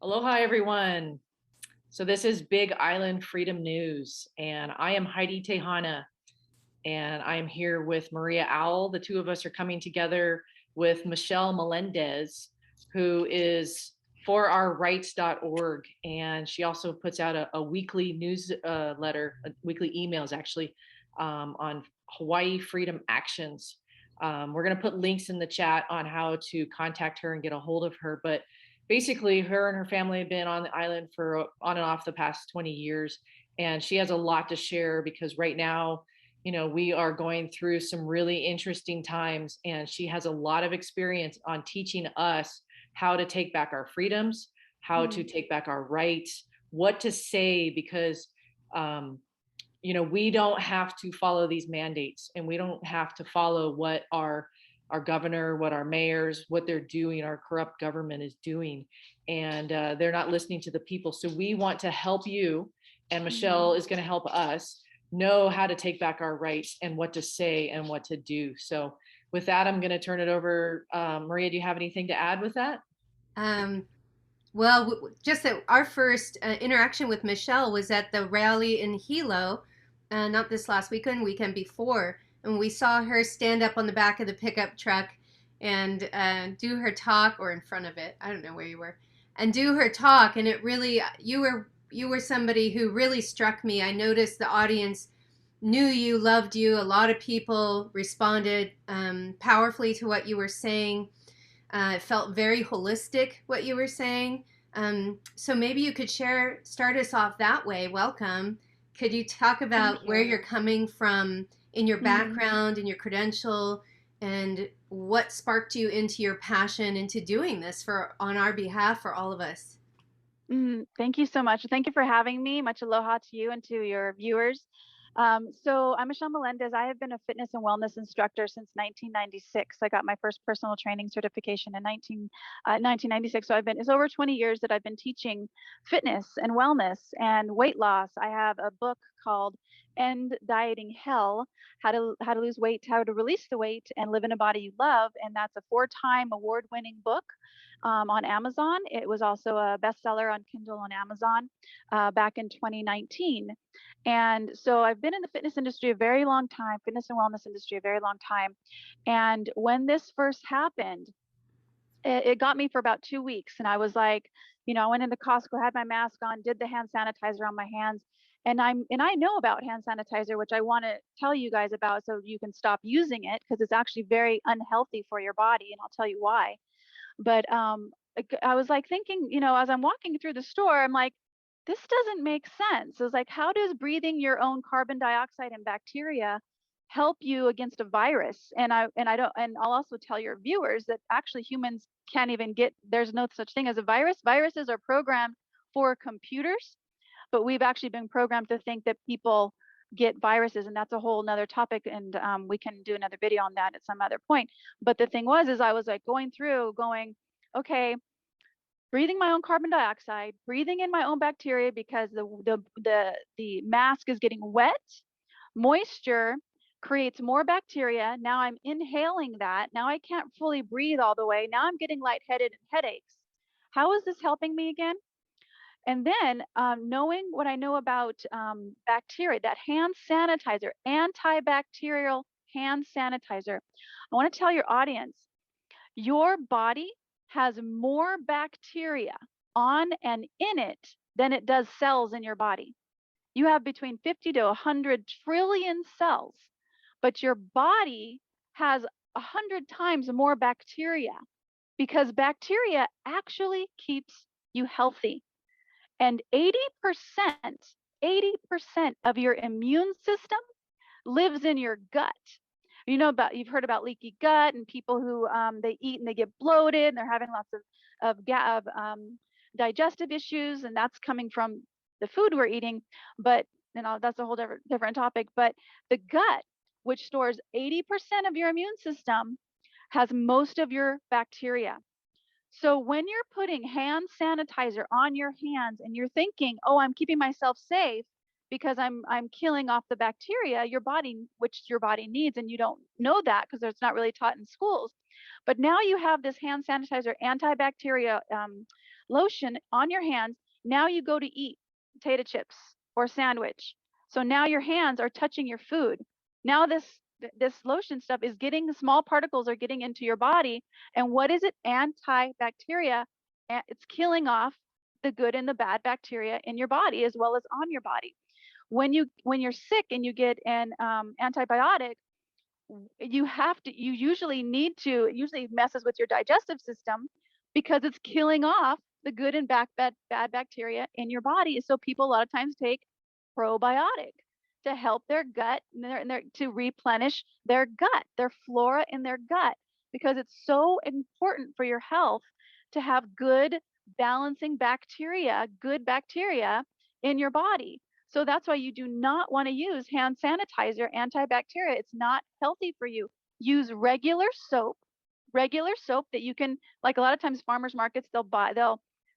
Aloha, everyone. So this is Big Island Freedom News, and I am Heidi Tejana, and I am here with Maria Owl. The two of us are coming together with Michelle Melendez, who is forourrights.org, and she also puts out a weekly newsletter, weekly emails actually, on Hawaii Freedom Actions. We're going to put links in the chat on how to contact her and get a hold of her, but basically her and her family have been on the island for on and off the past 20 years, and she has a lot to share because right now, we are going through some really interesting times, and she has a lot of experience on teaching us how to take back our freedoms, how to take back our rights, what to say, because we don't have to follow these mandates, and we don't have to follow what our governor, what our mayors, what they're doing, our corrupt government is doing, and they're not listening to the people. So we want to help you, and Michelle is going to help us know how to take back our rights and what to say and what to do. So with that, I'm going to turn it over. Maria, do you have anything to add with that? Um, just that our first interaction with Michelle was at the rally in Hilo, not this last weekend, weekend before, and we saw her stand up on the back of the pickup truck and do her talk, or in front of it. I don't know where you were, and do her talk. And it really, you were somebody who really struck me. I noticed the audience knew you, loved you. A lot of people responded powerfully to what you were saying. It felt very holistic, what you were saying. So maybe you could start us off that way. Welcome. Could you talk Thank about where you. you're coming from in your Mhm. background and your credential, and what sparked you into your passion into doing this for on our behalf for all of us? Thank you so much. Thank you for having me. Much aloha to you and to your viewers. So I'm Michelle Melendez. I have been a fitness and wellness instructor since 1996. I got my first personal training certification in 1996. So it's over 20 years that I've been teaching fitness and wellness and weight loss. I have a book called End Dieting Hell: How to Lose Weight, How to Release the Weight, and Live in a Body You Love. And that's a 4-time award-winning book on Amazon. It was also a bestseller on Kindle on Amazon back in 2019. And so I've been in the fitness industry a very long time, fitness and wellness industry a very long time. And when this first happened, it got me for about 2 weeks. And I was like, I went into Costco, had my mask on, did the hand sanitizer on my hands. And I know about hand sanitizer, which I want to tell you guys about so you can stop using it, because it's actually very unhealthy for your body. And I'll tell you why. But I was like thinking, as I'm walking through the store, I'm like, this doesn't make sense. It's like, how does breathing your own carbon dioxide and bacteria help you against a virus? And I don't, and I'll also tell your viewers that actually humans can't even get, there's no such thing as a virus. Viruses are programmed for computers, but we've actually been programmed to think that people get viruses, and that's a whole nother topic. And we can do another video on that at some other point. But the thing was, is I was like going through going, okay, breathing my own carbon dioxide, breathing in my own bacteria, because the mask is getting wet. Moisture creates more bacteria. Now I'm inhaling that. Now I can't fully breathe all the way. Now I'm getting lightheaded and headaches. How is this helping me again? And then knowing what I know about bacteria, that hand sanitizer, antibacterial hand sanitizer, I want to tell your audience, your body has more bacteria on and in it than it does cells in your body. You have between 50 to 100 trillion cells, but your body has 100 times more bacteria, because bacteria actually keeps you healthy. And 80% of your immune system lives in your gut. You've heard about leaky gut and people who they eat and they get bloated and they're having lots of digestive issues, and that's coming from the food we're eating. But that's a whole different topic. But the gut, which stores 80% of your immune system, has most of your bacteria. So when you're putting hand sanitizer on your hands and you're thinking, "Oh, I'm keeping myself safe because I'm killing off the bacteria," which your body needs, and you don't know that because it's not really taught in schools. But now you have this hand sanitizer antibacterial lotion on your hands. Now you go to eat potato chips or sandwich. So now your hands are touching your food. Now this lotion stuff is getting, the small particles are getting into your body. And what is it? Antibacteria. It's killing off the good and the bad bacteria in your body as well as on your body. When you're sick and you get an antibiotic, you usually need to, it usually messes with your digestive system because it's killing off the good and bad bacteria in your body. So people a lot of times take probiotic to help their gut to replenish their gut, their flora in their gut, because it's so important for your health to have good balancing bacteria, good bacteria in your body. So that's why you do not want to use hand sanitizer, antibacterial. It's not healthy for you. Use regular soap that you can, like a lot of times farmers markets,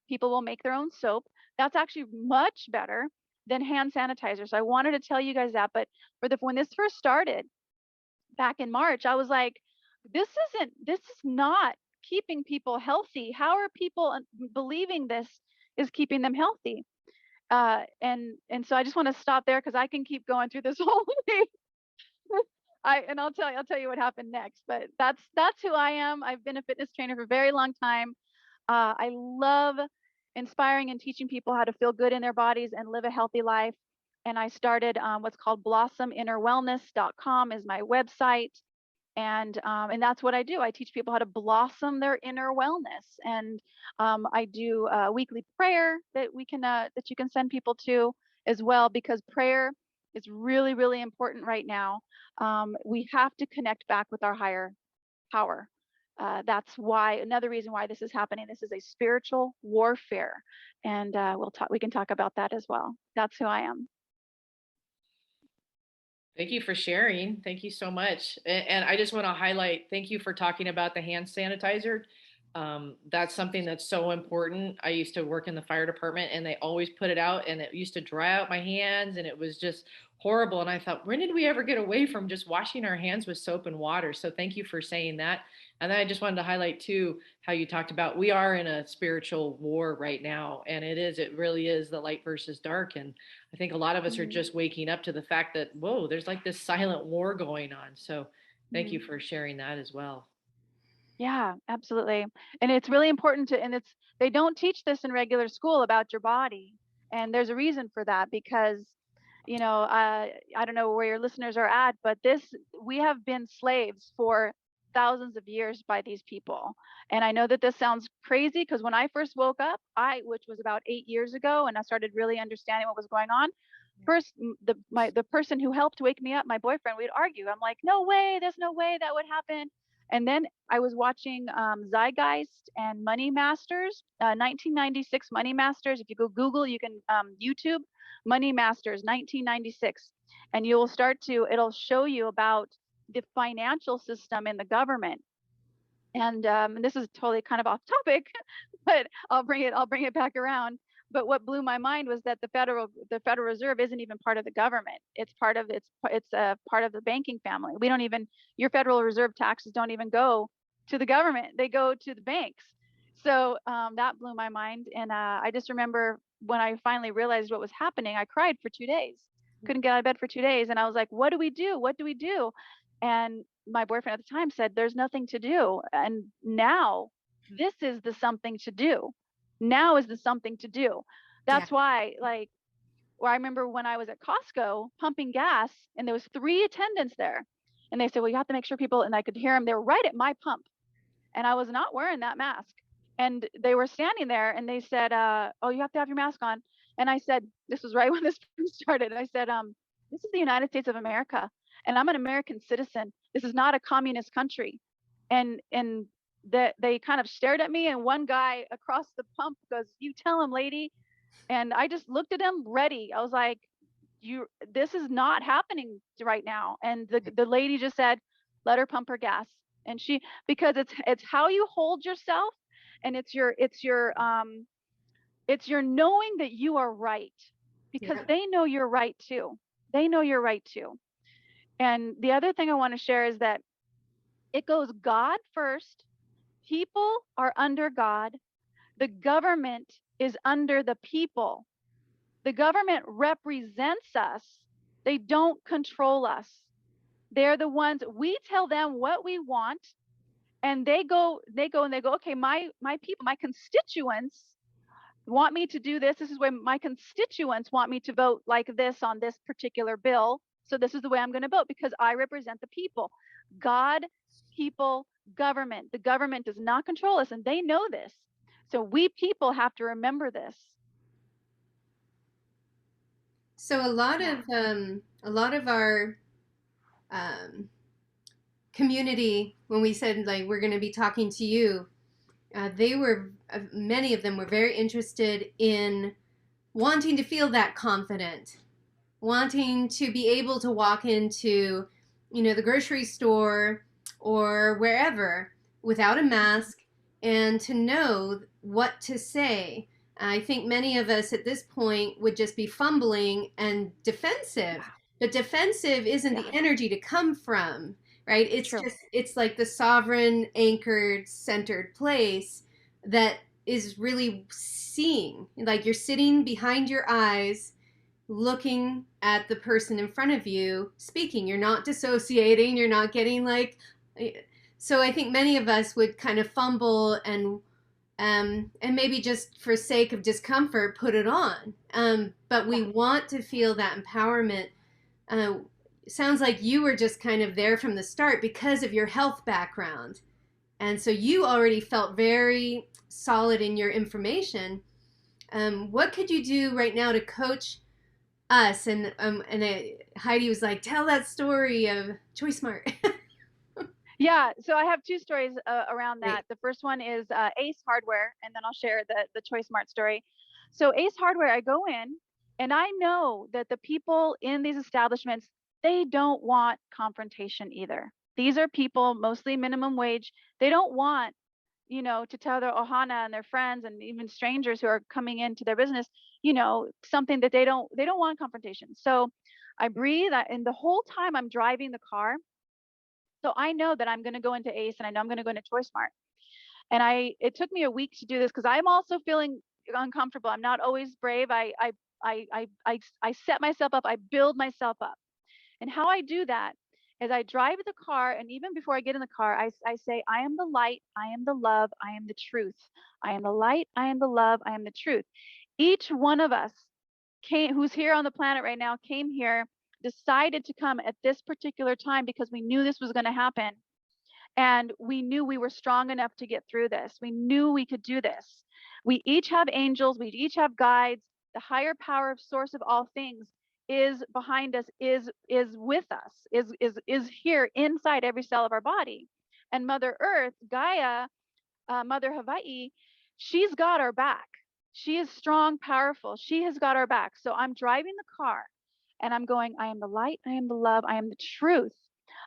people will make their own soap. That's actually much better than hand sanitizer. So I wanted to tell you guys that. But when this first started back in March, I was like, this is not keeping people healthy. How are people believing this is keeping them healthy? And so I just want to stop there because I can keep going through this whole thing. I'll tell you what happened next. But that's who I am. I've been a fitness trainer for a very long time. I love inspiring and teaching people how to feel good in their bodies and live a healthy life. And I started what's called blossominnerwellness.com is my website. And that's what I do. I teach people how to blossom their inner wellness. And I do weekly prayer that you can send people to as well, because prayer is really, really important right now. We have to connect back with our higher power. That's why, another reason why this is happening. This is a spiritual warfare, and we can talk about that as well. That's who I am. Thank you for sharing. Thank you so much. And I just want to highlight, thank you for talking about the hand sanitizer. That's something that's so important. I used to work in the fire department and they always put it out and it used to dry out my hands and it was just horrible. And I thought, when did we ever get away from just washing our hands with soap and water? So thank you for saying that. And then I just wanted to highlight too, how you talked about, we are in a spiritual war right now. And it really is the light versus dark. And I think a lot of us are just waking up to the fact that, whoa, there's like this silent war going on. So thank you for sharing that as well. Yeah, absolutely. And it's really important they don't teach this in regular school about your body. And there's a reason for that, because, I don't know where your listeners are at, but we have been slaves for thousands of years by these people. And I know that this sounds crazy because when I first woke up, which was about 8 years ago, and I started really understanding what was going on, first the person who helped wake me up, my boyfriend, we'd argue. I'm like, no way, there's no way that would happen. And then I was watching Zeitgeist and Money Masters, 1996 Money Masters. If you go Google, you can YouTube Money Masters 1996, and it'll show you about the financial system in the government. And this is totally kind of off topic, but I'll bring it back around. But what blew my mind was that the Federal Reserve isn't even part of the government. It's part of the banking family. Your Federal Reserve taxes don't even go to the government. They go to the banks. So that blew my mind. And I just remember when I finally realized what was happening, I cried for 2 days. Couldn't get out of bed for 2 days. And I was like, what do we do? What do we do? And my boyfriend at the time said, there's nothing to do. And now this is the something to do. Now is the something to do. That's why, I remember when I was at Costco pumping gas and there was 3 attendants there, and they said, well, you have to make sure people, and I could hear them, they were right at my pump and I was not wearing that mask. And they were standing there and they said, oh, you have to have your mask on. And I said, this was right when this started. I said, this is the United States of America and I'm an American citizen. This is not a communist country. And that they kind of stared at me, and one guy across the pump goes, you tell him, lady. And I just looked at him ready. I was like, this is not happening right now. And the lady just said, let her pump her gas. And because it's how you hold yourself, and it's your knowing that you are right, because they know you're right too. And the other thing I want to share is that it goes God first. People are under God. The government is under the people. The government represents us. They don't control us. They're the ones, we tell them what we want, and they go, okay, my people, my constituents want me to do this. This is where my constituents want me to vote like this on this particular bill. So this is the way I'm going to vote because I represent the people. God, people, government. The government does not control us, and they know this. So we people have to remember this. So a lot of our community, when we said like we're going to be talking to you, many of them were very interested in wanting to feel that confident, wanting to be able to walk into, the grocery store or wherever without a mask and to know what to say. I think many of us at this point would just be fumbling and defensive. But defensive isn't the energy to come from, right? It's True. it's like the sovereign, anchored, centered place that is really seeing. Like you're sitting behind your eyes, looking at the person in front of you, speaking. You're not dissociating. You're not getting like. So I think many of us would kind of fumble and maybe just for sake of discomfort, put it on. But we want to feel that empowerment. Sounds like you were just kind of there from the start because of your health background. And so you already felt very solid in your information. What could you do right now to coach us? And Heidi was like, tell that story of Choice Mart. Yeah, so I have two stories around that. The first one is Ace Hardware, and then I'll share the Choice Mart story. So Ace Hardware, I go in, and I know that the people in these establishments, they don't want confrontation either. These are people, mostly minimum wage. They don't want, to tell their ohana and their friends and even strangers who are coming into their business, something that they don't want confrontation. So I breathe, and the whole time I'm driving the car, so I know that I'm going to go into Ace and I know I'm going to go into Choice Mart. And it took me a week to do this because I'm also feeling uncomfortable. I'm not always brave. I set myself up. I build myself up. And how I do that is I drive the car, and even before I get in the car, I say, I am the light, I am the love, I am the truth. I am the light, I am the love, I am the truth. Each one of us who's here on the planet right now came here, decided to come at this particular time because we knew this was going to happen. And we knew we were strong enough to get through this. We knew we could do this. We each have angels. We each have guides. The higher power of source of all things is behind us, is with us, is here inside every cell of our body. And Mother Earth, Gaia, Mother Hawaii, she's got our back. She is strong, powerful. She has got our back. So I'm driving the car and I'm going, I am the light, I am the love, I am the truth.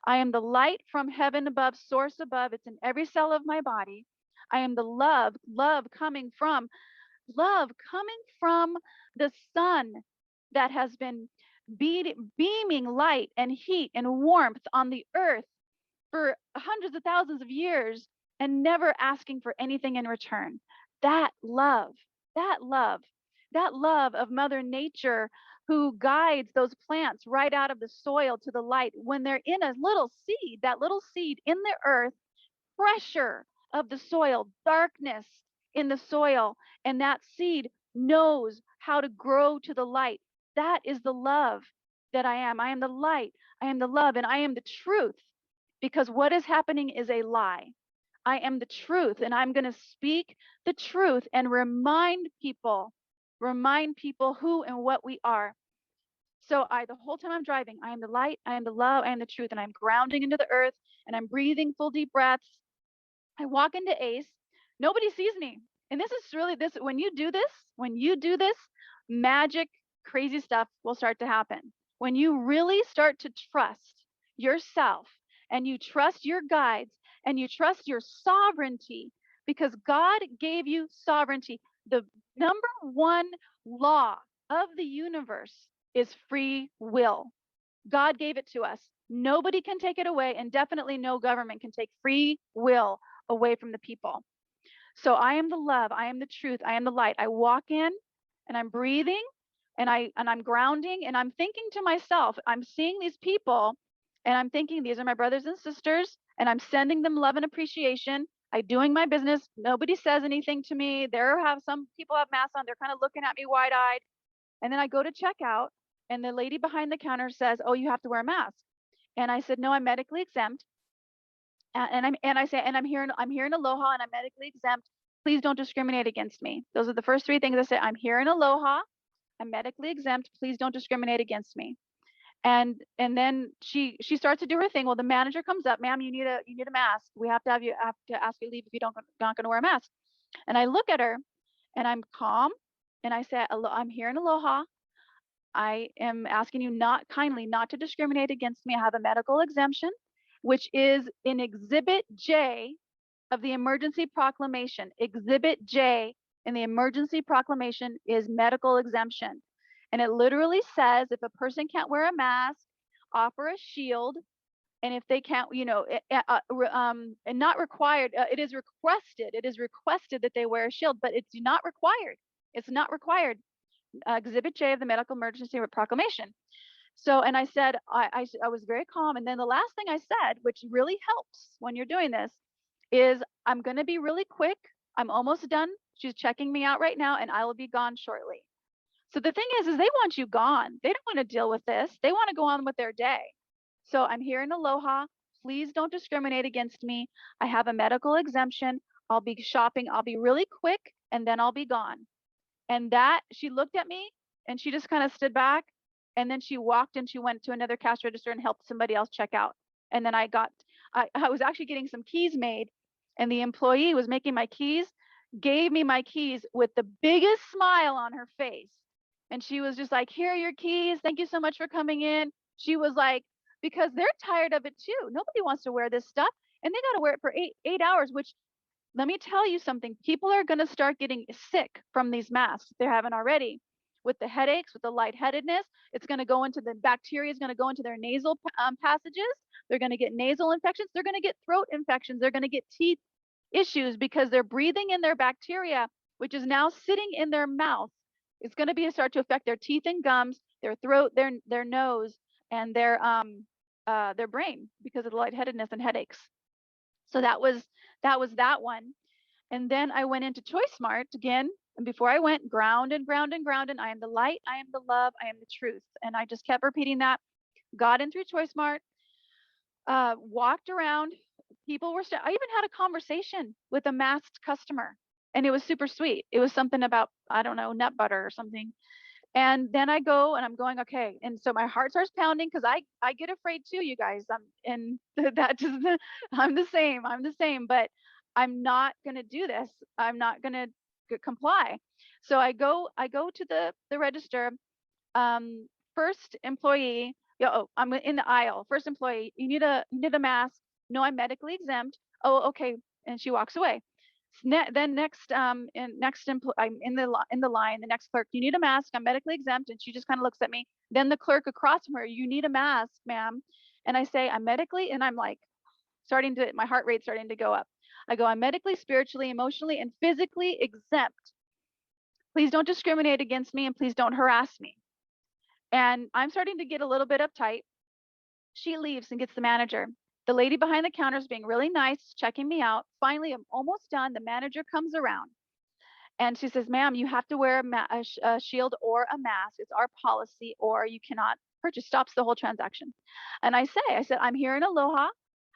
I am the light from heaven above, source above. It's in every cell of my body. I am the love coming from the sun that has been beaming light and heat and warmth on the earth for hundreds of thousands of years and never asking for anything in return. That love of Mother Nature, who guides those plants right out of the soil to the light when they're in a little seed, that little seed in the earth, pressure of the soil, darkness in the soil, and that seed knows how to grow to the light. That is the love that I am. I am the light, I am the love, and I am the truth, because what is happening is a lie. I am the truth, and I'm going to speak the truth and remind people who and what we are. So the whole time I'm driving, I am the light, I am the love, I am the truth, and I'm grounding into the earth, and I'm breathing full deep breaths. I walk into Ace, nobody sees me. And this is really when you do this, magic, crazy stuff will start to happen. When you really start to trust yourself and you trust your guides and you trust your sovereignty, because God gave you sovereignty. The number one law of the universe is free will. God gave it to us. Nobody can take it away, and definitely no government can take free will away from the people. So I am the love, I am the truth, I am the light. I walk in and I'm breathing and I'm grounding and I'm thinking to myself, I'm seeing these people and I'm thinking these are my brothers and sisters and I'm sending them love and appreciation. I'm doing my business. Nobody says anything to me. Some people have masks on. They're kind of looking at me wide-eyed. And then I go to check out and the lady behind the counter says, "Oh, you have to wear a mask." And I said, "No, I'm medically exempt." And I'm here in Aloha and I'm medically exempt. Please don't discriminate against me. Those are the first three things I said. I'm here in Aloha. I'm medically exempt. Please don't discriminate against me. And then she starts to do her thing. Well, the manager comes up, "Ma'am, you need a mask. We have to ask you to leave if you not going to wear a mask." And I look at her and I'm calm and I say, "I'm here in Aloha. I am asking you not to discriminate against me. I have a medical exemption, which is in Exhibit J of the emergency proclamation. Exhibit J in the emergency proclamation is medical exemption. And it literally says if a person can't wear a mask, offer a shield. And if they can't, and not required, it is requested that they wear a shield, but it's not required. It's not required. Exhibit J of the medical emergency proclamation. So, and I said, I was very calm. And then the last thing I said, which really helps when you're doing this, is I'm going to be really quick. I'm almost done. She's checking me out right now and I will be gone shortly. So the thing is they want you gone. They don't want to deal with this. They want to go on with their day. So I'm here in Aloha. Please don't discriminate against me. I have a medical exemption. I'll be shopping. I'll be really quick and then I'll be gone. And that she looked at me and she just kind of stood back and then she walked and she went to another cash register and helped somebody else check out. And then I was actually getting some keys made and the employee was making my keys, gave me my keys with the biggest smile on her face. And she was just like, "Here are your keys. Thank you so much for coming in." She was like, because they're tired of it too. Nobody wants to wear this stuff and they got to wear it for eight hours, which let me tell you something. People are going to start getting sick from these masks if they haven't already. With the headaches, with the lightheadedness, it's going to go into the bacteria, is going to go into their nasal passages. They're going to get nasal infections. They're going to get throat infections. They're going to get teeth issues because they're breathing in their bacteria, which is now sitting in their mouth. It's going to start to affect their teeth and gums, their throat, their nose, and their brain because of the lightheadedness and headaches. So that was that one. And then I went into Choice Mart again. And before I went, ground and ground and ground. And I am the light, I am the love, I am the truth. And I just kept repeating that. Got in through Choice Mart, walked around. People were, I even had a conversation with a masked customer. And it was super sweet. It was something about, I don't know, nut butter or something. And then I go and I'm going, okay. And so my heart starts pounding because I get afraid too, you guys. And that just, I'm the same, but I'm not going to do this. I'm not going to comply. So I go to the register. First employee, I'm in the aisle. First employee, you need a mask. No, I'm medically exempt. Oh, okay. And she walks away. Then next, I'm in the line. The next clerk, "You need a mask. I'm medically exempt." And she just kind of looks at me. Then the clerk across from her, "You need a mask, ma'am." And I say, "I'm medically," and I'm like, my heart rate starting to go up. I go, "I'm medically, spiritually, emotionally, and physically exempt. Please don't discriminate against me, and please don't harass me." And I'm starting to get a little bit uptight. She leaves and gets the manager. The lady behind the counter is being really nice, checking me out. Finally, I'm almost done. The manager comes around and she says, "Ma'am, you have to wear a shield or a mask. It's our policy, or you cannot purchase." Stops the whole transaction. And I said, "I'm here in Aloha.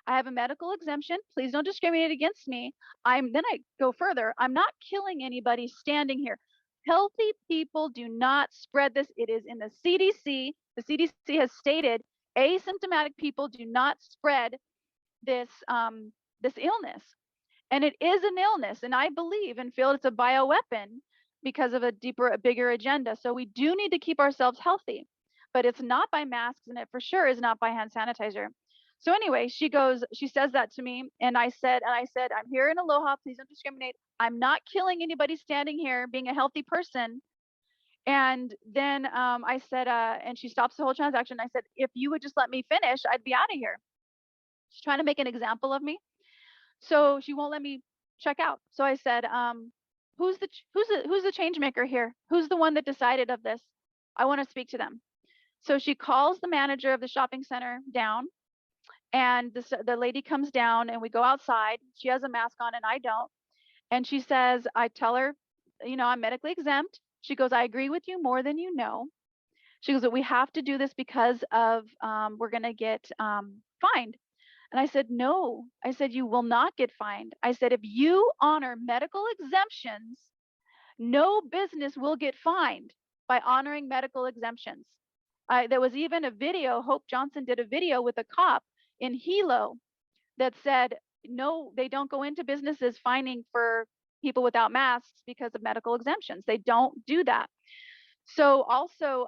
I have a medical exemption. Please don't discriminate against me." Then I go further. "I'm not killing anybody standing here. Healthy people do not spread this. It is in the CDC. The CDC has stated asymptomatic people do not spread this illness, and it is an illness. And I believe and feel it's a bioweapon because of a bigger agenda. So we do need to keep ourselves healthy, but it's not by masks, and it for sure is not by hand sanitizer." So anyway, she says that to me, and I said, "I'm here in Aloha. Please don't discriminate. I'm not killing anybody standing here, being a healthy person." And then I said, and she stops the whole transaction. I said, "If you would just let me finish, I'd be out of here." She's trying to make an example of me. So she won't let me check out. So I said, who's the change maker here? Who's the one that decided of this? I want to speak to them. So she calls the manager of the shopping center down, and the lady comes down, and we go outside. She has a mask on and I don't. And she says, I tell her, I'm medically exempt. She goes, I agree with you more than you know. She goes, but we have to do this because of we're going to get fined. And I said, no. I said, you will not get fined. I said, if you honor medical exemptions, no business will get fined by honoring medical exemptions. There was even a video, Hope Johnson did a video with a cop in Hilo that said, no, they don't go into businesses fining for people without masks because of medical exemptions. They don't do that. So also,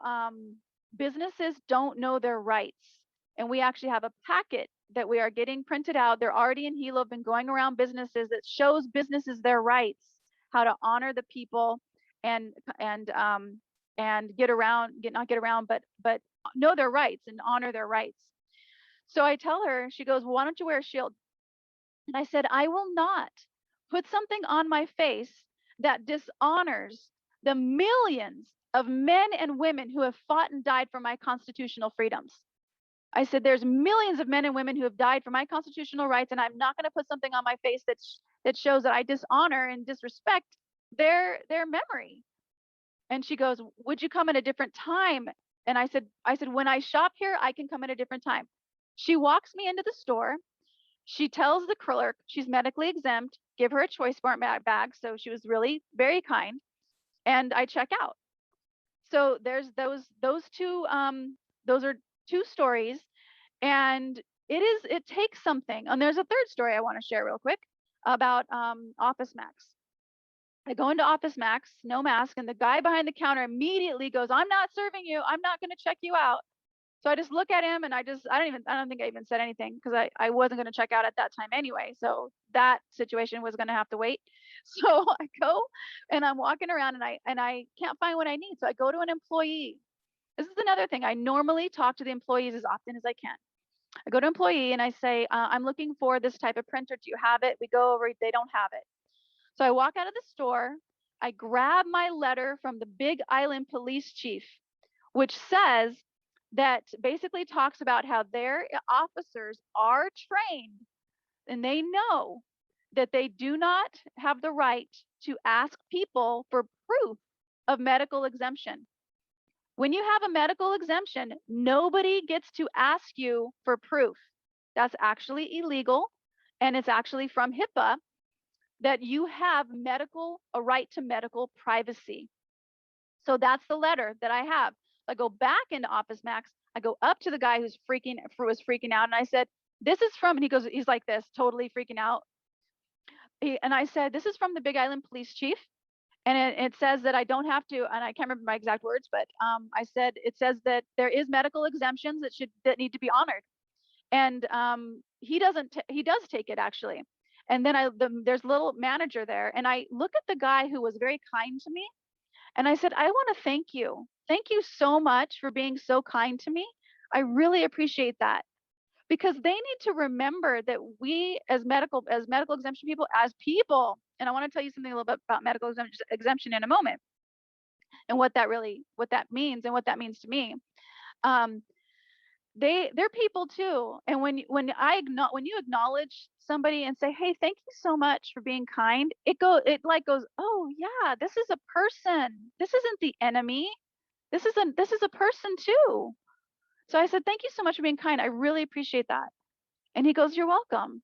businesses don't know their rights. And we actually have a packet that we are getting printed out. They're already in Hilo, been going around businesses that shows businesses their rights, how to honor the people and not get around, but know their rights and honor their rights. So I tell her, she goes, well, why don't you wear a shield? And I said, I will not put something on my face that dishonors the millions of men and women who have fought and died for my constitutional freedoms. I said, there's millions of men and women who have died for my constitutional rights, and I'm not going to put something on my face that shows that I dishonor and disrespect their memory. And she goes, would you come at a different time? And I said, when I shop here, I can come at a different time. She walks me into the store. She tells the clerk she's medically exempt, give her a choice bar bag. So she was really very kind. And I check out. So there's those two, those are two stories. And it takes something. And there's a third story I want to share real quick about Office Max. I go into Office Max, no mask, and the guy behind the counter immediately goes, I'm not serving you. I'm not going to check you out. So I just look at him and I don't think I even said anything because I wasn't going to check out at that time anyway. So that situation was going to have to wait. So I go and I'm walking around and I can't find what I need. So I go to an employee. This is another thing. I normally talk to the employees as often as I can. I go to employee and I say, I'm looking for this type of printer. Do you have it? We go over, they don't have it. So I walk out of the store. I grab my letter from the Big Island police chief, which says that basically talks about how their officers are trained and they know that they do not have the right to ask people for proof of medical exemption. When you have a medical exemption, nobody gets to ask you for proof. That's actually illegal, and it's actually from HIPAA that you have a right to medical privacy. So that's the letter that I have. I go back into Office Max. I go up to the guy who was freaking out, and I said, "This is from." And he's like this, totally freaking out. And I said, "This is from the Big Island Police Chief, and it says that I don't have to." And I can't remember my exact words, but I said it says that there is medical exemptions that need to be honored, and he does take it actually. And then there's a little manager there, and I look at the guy who was very kind to me. And I said, I want to thank you. Thank you so much for being so kind to me. I really appreciate that because they need to remember that we as medical exemption people, and I want to tell you something a little bit about medical exemption in a moment and what that means and what that means to me. They're people too. And when you acknowledge somebody and say, hey, thank you so much for being kind, it goes, oh yeah, this is a person. This isn't the enemy. This is a person too. So I said, thank you so much for being kind. I really appreciate that. And he goes, you're welcome.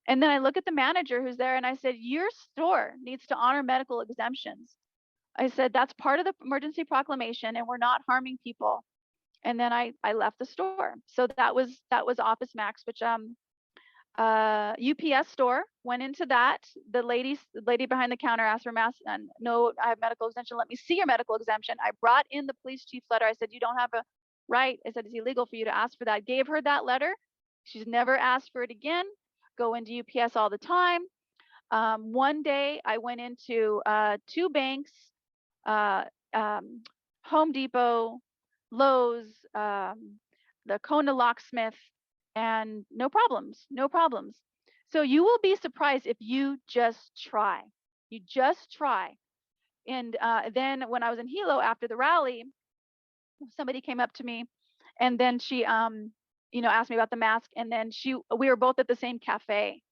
And then I look at the manager who's there and I said, your store needs to honor medical exemptions. I said, that's part of the emergency proclamation and we're not harming people. And then I left the store. So that was Office Max, which UPS store, went into that. The lady behind the counter asked for mask, and no, I have medical exemption. Let me see your medical exemption. I brought in the police chief's letter. I said, you don't have a right. I said, it's illegal for you to ask for that. Gave her that letter. She's never asked for it again. Go into UPS all the time. One day I went into 2 banks, Home Depot, Lowe's, the Kona locksmith, and no problems. So you will be surprised if you just try. You just try. And then when I was in Hilo after the rally, somebody came up to me, and then she asked me about the mask, and then we were both at the same cafe.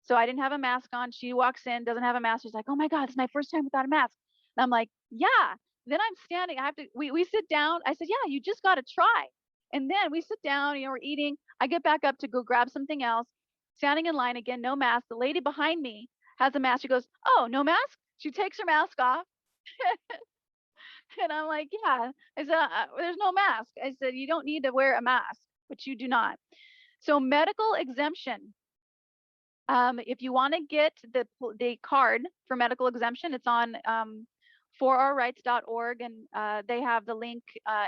So I didn't have a mask on. She walks in, doesn't have a mask. She's like, "Oh my God, it's my first time without a mask." And I'm like, "Yeah." Then I'm standing. We sit down. I said, "Yeah, you just got to try." And then we sit down, we're eating. I get back up to go grab something else. Standing in line again, no mask. The lady behind me has a mask. She goes, "Oh, no mask?" She takes her mask off. And I'm like, "Yeah." I said, "There's no mask." I said, "You don't need to wear a mask," but you do not. So medical exemption. If you want to get the card for medical exemption, it's on forourrights.org, and they have the link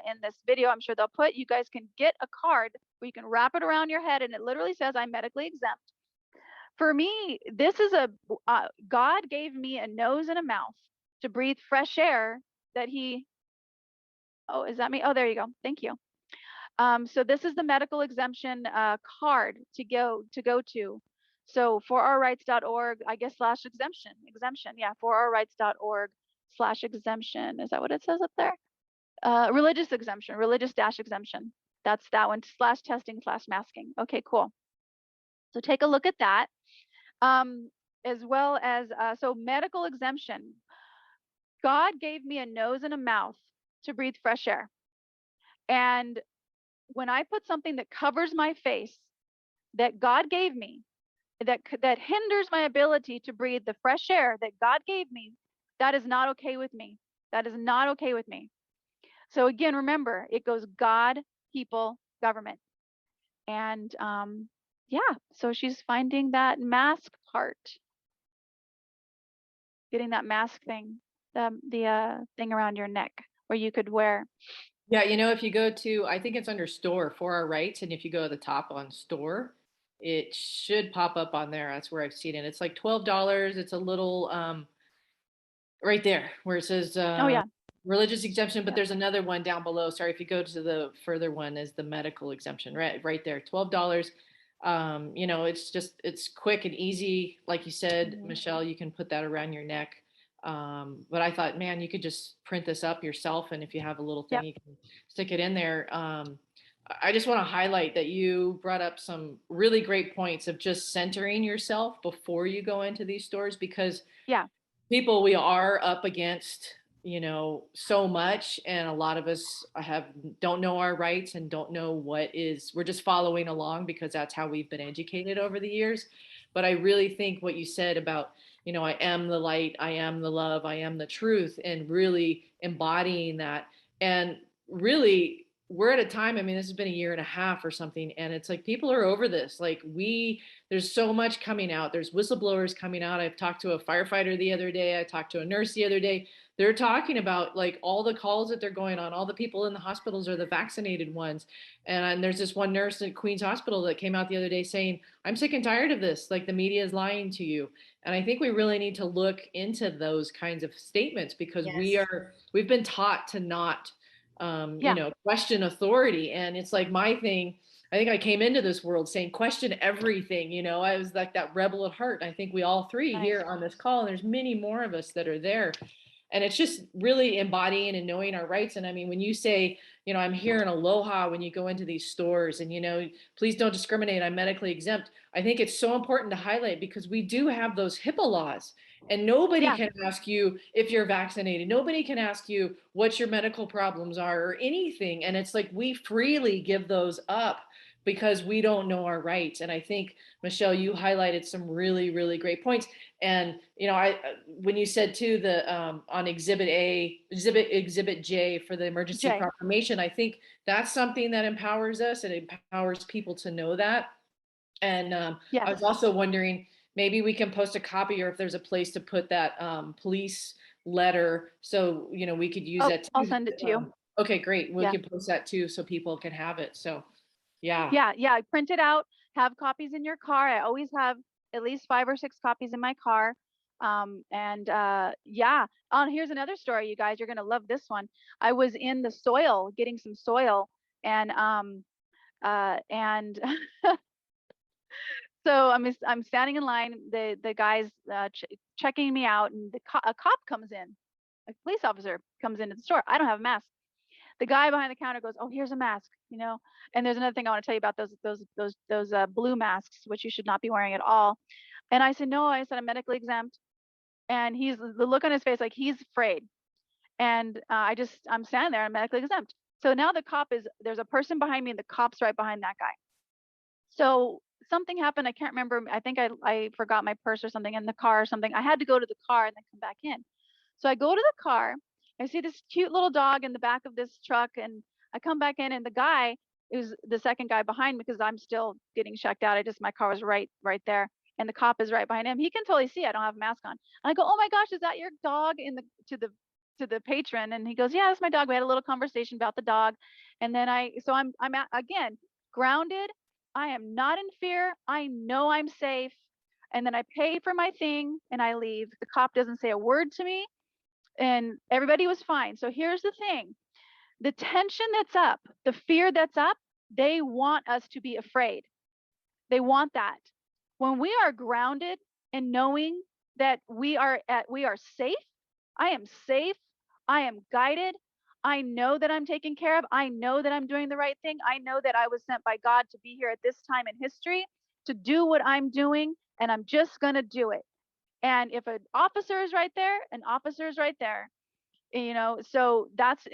in this video. I'm sure they'll put. You guys can get a card where you can wrap it around your head, and it literally says, "I'm medically exempt." For me, this is God gave me a nose and a mouth to breathe fresh air that He. Oh, is that me? Oh, there you go. Thank you. So this is the medical exemption card to go to. So forourrights.org, I guess /exemption. Yeah, forourrights.org /exemption. Is that what it says up there? Religious exemption, religious-exemption. That's that one, /testing/masking. Okay, cool. So take a look at that. As well as, so medical exemption. God gave me a nose and a mouth to breathe fresh air. And when I put something that covers my face that God gave me, that hinders my ability to breathe the fresh air that God gave me, that is not okay with me. That is not okay with me. So again, remember, it goes God, people, government. And yeah, so she's finding that mask part, getting that mask thing, the thing around your neck where you could wear. Yeah, if you go to, I think it's under store for our rights, and if you go to the top on store, it should pop up on there. That's where I've seen it. It's like $12. It's a little right there where it says Oh yeah, religious exemption, but yeah, there's another one down below. Sorry, if you go to the further one is the medical exemption, right there, $12. It's quick and easy. Like you said, mhm, Michelle, you can put that around your neck. But I thought, man, you could just print this up yourself, and if you have a little thing, yep, you can stick it in there. I just want to highlight that you brought up some really great points of just centering yourself before you go into these stores, because yeah, people, we are up against so much, and a lot of us don't know our rights and don't know we're just following along because that's how we've been educated over the years. But I really think what you said about I am the light, I am the love, I am the truth, and really embodying that. And really, we're at a time, I mean, this has been a year and a half or something, and it's like people are over this. There's so much coming out. There's whistleblowers coming out. I've talked to a firefighter the other day. I talked to a nurse the other day. They're talking about like all the calls that they're going on. All the people in the hospitals are the vaccinated ones. And there's this one nurse at Queens Hospital that came out the other day saying, "I'm sick and tired of this. Like the media is lying to you." And I think we really need to look into those kinds of statements because Yes. we've been taught to not, yeah, question authority. And it's like my thing. I think I came into this world saying question everything. I was like that rebel at heart. I think we all three nice, here on this call, and there's many more of us that are there. And it's just really embodying and knowing our rights. And I mean, when you say, I'm here in Aloha, when you go into these stores and, please don't discriminate, I'm medically exempt. I think it's so important to highlight because we do have those HIPAA laws. And nobody yeah, can ask you if you're vaccinated. Nobody can ask you what your medical problems are or anything. And it's like we freely give those up because we don't know our rights. And I think, Michelle, you highlighted some really, really great points. And I when you said too the on exhibit J for the emergency Jay, proclamation, I think that's something that empowers us and empowers people to know that. And I yes. was also wondering, maybe we can post a copy, or if there's a place to put that police letter, so we could use Oh, that I'll too. send it to you. Okay, great. We Yeah. can post that too, so people can have it. So, yeah. Yeah, yeah. Print it out, have copies in your car. I always have at least 5 or 6 copies in my car. And yeah. Oh, here's another story, you guys. You're gonna love this one. I was in the soil, getting some soil, and So I'm standing in line. The guy's checking me out, and a cop comes in. A police officer comes into the store. I don't have a mask. The guy behind the counter goes, "Oh, here's a mask," you know. And there's another thing I want to tell you about those blue masks, which you should not be wearing at all. And I said, "No," I said, "I'm medically exempt." And the look on his face like he's afraid. And I'm standing there, I'm medically exempt. So now there's a person behind me, and the cop's right behind that guy. So something happened. I can't remember. I think I forgot my purse or something in the car or something. I had to go to the car and then come back in. So I go to the car. I see this cute little dog in the back of this truck, and I come back in, and the guy is the second guy behind me because I'm still getting checked out. My car was right there, and the cop is right behind him. He can totally see I don't have a mask on. And I go, "Oh my gosh, is that your dog?" To the patron, and he goes, "Yeah, that's my dog." We had a little conversation about the dog, and then again grounded. I am not in fear. I know I'm safe. And then I pay for my thing and I leave. The cop doesn't say a word to me, and everybody was fine. So here's the thing: the tension that's up, the fear that's up, they want us to be afraid. They want that. When we are grounded and knowing that we are safe, I am safe, I am guided, I know that I'm taken care of, I know that I'm doing the right thing, I know that I was sent by God to be here at this time in history to do what I'm doing, and I'm just going to do it. And if an officer is right there, an officer is right there. You know, so that's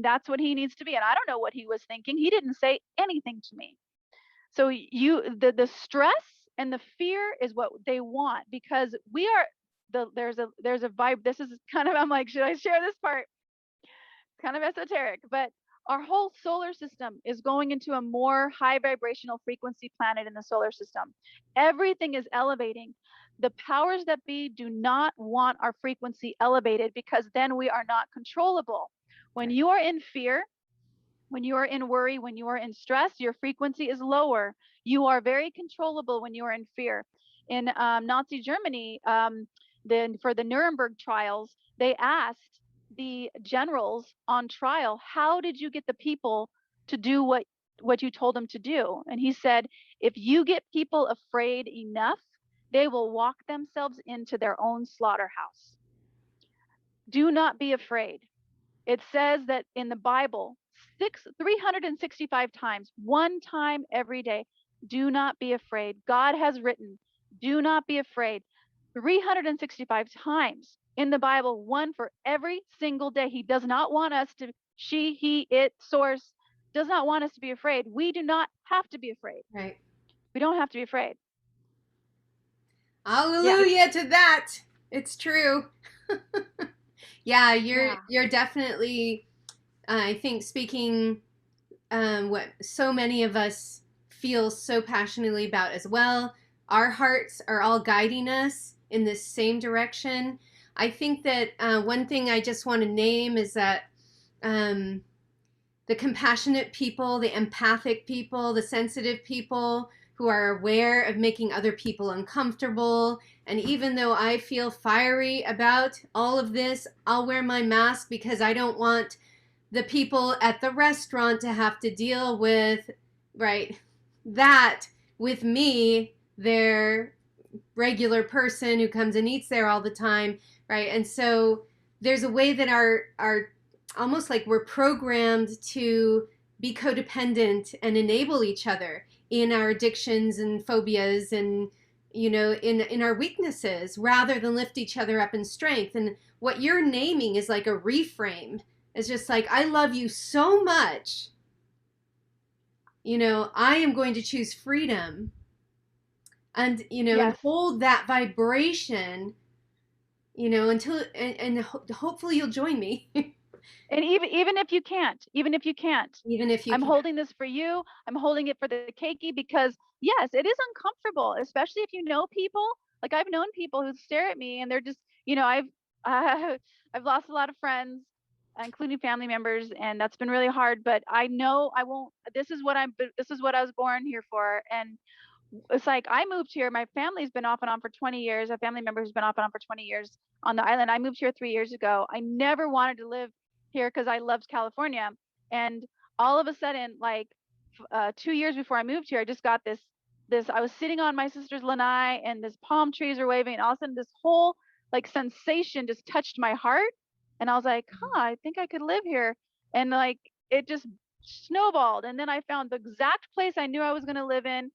that's what he needs to be. And I don't know what he was thinking. He didn't say anything to me. So the stress and the fear is what they want, because we are there's a vibe. This is kind of, I'm like, should I share this part? Kind of esoteric, but our whole solar system is going into a more high vibrational frequency planet in the solar system. Everything is elevating. The powers that be do not want our frequency elevated, because then we are not controllable. When you are in fear, when you are in worry, when you are in stress, your frequency is lower. You are very controllable when you are in fear. In Nazi Germany, then for the Nuremberg trials, they asked the generals on trial, "How did you get the people to do what you told them to do?" And he said, "If you get people afraid enough, they will walk themselves into their own slaughterhouse." Do not be afraid. It says that in the Bible, 365 times, one time every day, do not be afraid. God has written, do not be afraid. 365 times in the Bible, one for every single day. He does not want us to, she, he, it, source, does not want us to be afraid. We do not have to be afraid. Right. We don't have to be afraid. Hallelujah to that. It's true. Yeah, you're definitely, I think, speaking what so many of us feel so passionately about as well. Our hearts are all guiding us in this same direction. I think that one thing I just want to name is that the compassionate people, the empathic people, the sensitive people who are aware of making other people uncomfortable. And even though I feel fiery about all of this, I'll wear my mask because I don't want the people at the restaurant to have to deal with, right, that with me, their regular person who comes and eats there all the time, right? And so there's a way that our almost like we're programmed to be codependent and enable each other in our addictions and phobias and, you know, in our weaknesses, rather than lift each other up in strength. And what you're naming is like a reframe. It's just like, I love you so much, you know, I am going to choose freedom, and, you know, and hold that vibration, you know, until, and hopefully you'll join me. And even if you can't, I'm holding this for you. I'm holding it for the keiki, because yes, it is uncomfortable, especially if you know people. Like, I've known people who stare at me and they're just, you know, I've lost a lot of friends, including family members, and that's been really hard. But I know I won't. This is what I was born here for. And it's like, I moved here. My family's been off and on for 20 years. A family member who's been off and on for 20 years on the island. I moved here 3 years ago. I never wanted to live here because I loved California. And all of a sudden, like 2 years before I moved here, I just got this I was sitting on my sister's lanai and this palm trees are waving, and all of a sudden this whole like sensation just touched my heart. And I was like, I think I could live here. And like, it just snowballed. And then I found the exact place I knew I was going to live in.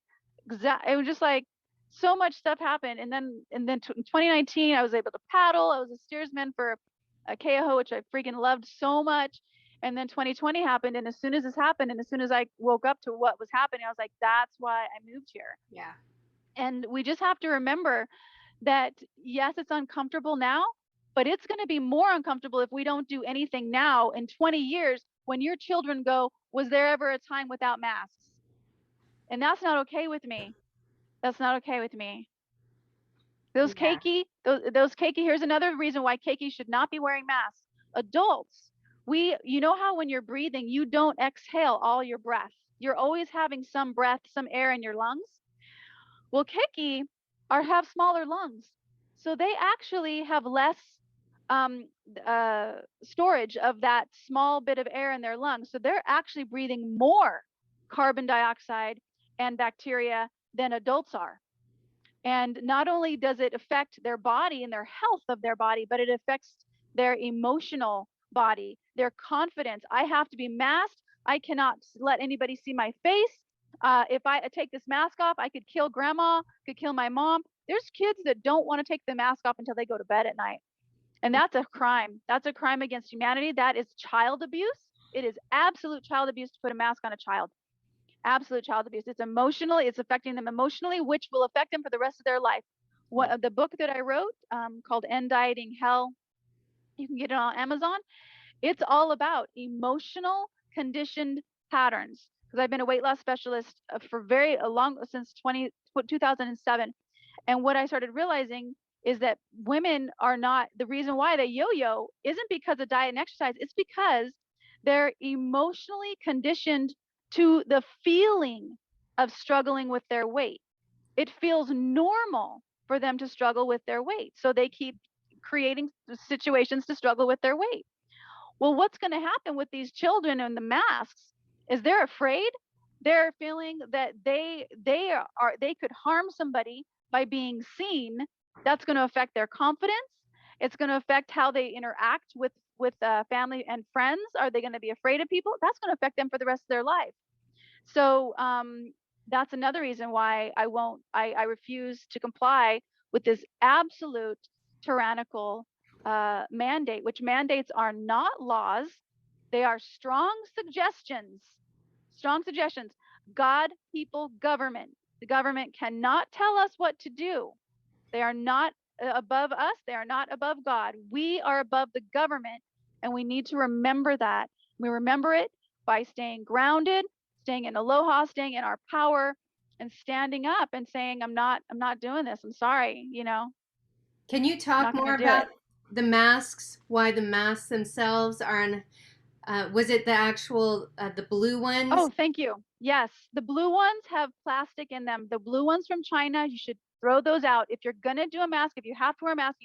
It was just like so much stuff happened. And then in 2019, I was able to paddle. I was a steersman for a Keaho, which I freaking loved so much. And then 2020 happened. And as soon as this happened, and as soon as I woke up to what was happening, I was like, that's why I moved here. Yeah. And we just have to remember that, yes, it's uncomfortable now, but it's going to be more uncomfortable if we don't do anything now in 20 years when your children go, was there ever a time without masks? And that's not okay with me. That's not okay with me. Those keiki, here's another reason why keiki should not be wearing masks. Adults, you know how when you're breathing, you don't exhale all your breath. You're always having some breath, some air in your lungs. Well, keiki have smaller lungs. So they actually have less storage of that small bit of air in their lungs. So they're actually breathing more carbon dioxide and bacteria than adults are. And not only does it affect their body and their health of their body, but it affects their emotional body, their confidence. I have to be masked. I cannot let anybody see my face. If I take this mask off, I could kill grandma, could kill my mom. There's kids that don't want to take the mask off until they go to bed at night. And that's a crime. That's a crime against humanity. That is child abuse. It is absolute child abuse to put a mask on a child. Absolute child abuse. It's emotionally, it's affecting them emotionally, which will affect them for the rest of their life. The book that I wrote called End Dieting Hell, you can get it on Amazon. It's all about emotional conditioned patterns. Because I've been a weight loss specialist for since 2007. And what I started realizing is that women are not, the reason why they yo-yo isn't because of diet and exercise. It's because they're emotionally conditioned to the feeling of struggling with their weight. It feels normal for them to struggle with their weight. So they keep creating situations to struggle with their weight. Well, what's going to happen with these children and the masks is they're afraid. They're feeling that they could harm somebody by being seen. That's going to affect their confidence. It's going to affect how they interact with family and friends. Are they going to be afraid of people? That's going to affect them for the rest of their life. So that's another reason why I refuse to comply with this absolute tyrannical mandate, which mandates are not laws. They are strong suggestions. Strong suggestions. God, people, government. The government cannot tell us what to do. They are not above us. They are not above God. We are above the government, and we need to remember that. We remember it by staying grounded, staying in aloha, staying in our power, and standing up and saying, I'm not doing this. I'm sorry, Can you talk more about the masks, why the masks themselves are was it the actual, the blue ones? Oh, thank you. Yes, the blue ones have plastic in them. The blue ones from China, you should throw those out. If you're going to do a mask, if you have to wear a mask,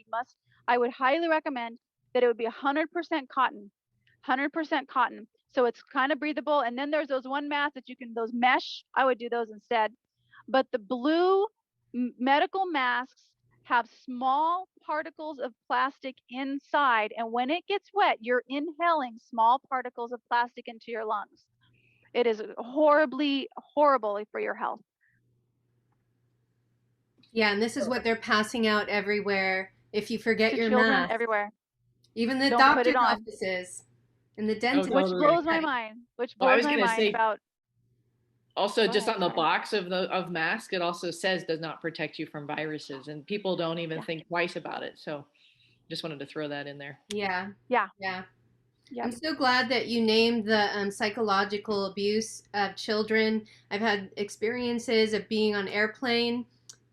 I would highly recommend that it would be 100% cotton, 100% cotton. So it's kind of breathable. And then there's those one masks that those mesh, I would do those instead. But the blue medical masks have small particles of plastic inside. And when it gets wet, you're inhaling small particles of plastic into your lungs. It is horribly, horrible for your health. Yeah, and this is what they're passing out everywhere. If you forget your mask, everywhere, even the doctor's offices and the dentist, which blows my mind. Also, just on the box of mask, it also says does not protect you from viruses, and people don't even think twice about it. So, just wanted to throw that in there. Yeah. Yeah. I'm so glad that you named the psychological abuse of children. I've had experiences of being on airplane,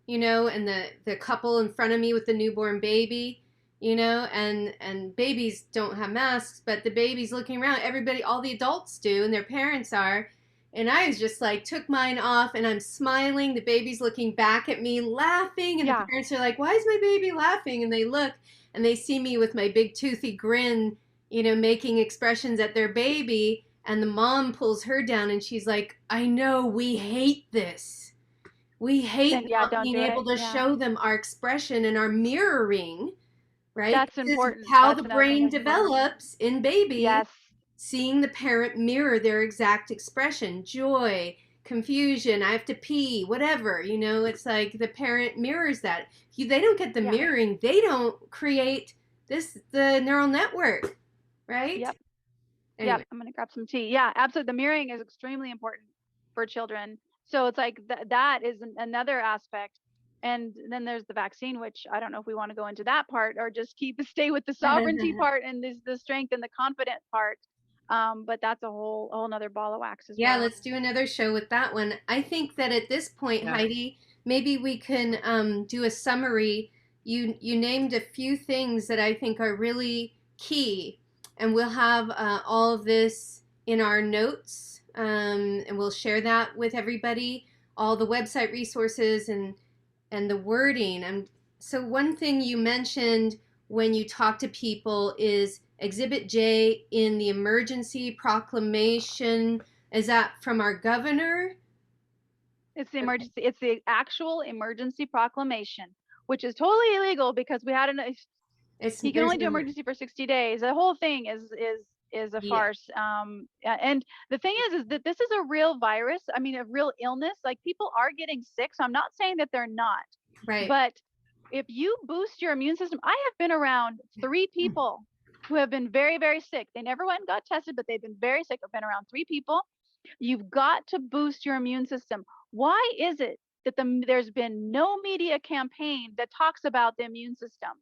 and the couple in front of me with the newborn baby, and babies don't have masks, but the baby's looking around. Everybody, all the adults do, and their parents are. And I was just like, took mine off, and I'm smiling. The baby's looking back at me, laughing, and the parents are like, why is my baby laughing? And they look, and they see me with my big toothy grin, making expressions at their baby, and the mom pulls her down, and she's like, I know, we hate this. We hate then yeah, not don't being do it. able to Yeah, show them our expression and our mirroring, right? that's This is important. how That's the another thing brain that's important. develops in babies, Yes. seeing the parent mirror their exact expression, joy, confusion, I have to pee, whatever, it's like the parent mirrors that. If they don't get the Yeah. mirroring, they don't create the neural network, right? Yep. Yep. Anyway. I'm gonna grab some tea. Yeah, absolutely. The mirroring is extremely important for children. So it's like that is another aspect. And then there's the vaccine, which I don't know if we want to go into that part or just stay with the sovereignty part and the strength and the confident part. But that's a whole nother ball of wax as Yeah, well. let's do another show with that one. I think that at this point, Yeah. Heidi, maybe we can do a summary. You named a few things that I think are really key, and we'll have all of this in our notes, and we'll share that with everybody. All the website resources and the wording. And so one thing you mentioned when you talk to people is Exhibit J in the emergency proclamation. Is that from our governor? It's the emergency. It's the actual emergency proclamation, which is totally illegal because we had he can There's only do emergency for 60 days. The whole thing is a yeah, farce. And the thing is that this is a real virus. I mean, a real illness. Like people are getting sick. So I'm not saying that they're not, right. but if you boost your immune system, I have been around 3 people who have been very, very sick. They never went and got tested, but they've been very sick. I've been around 3 people. You've got to boost your immune system. Why is it that there's been no media campaign that talks about the immune system?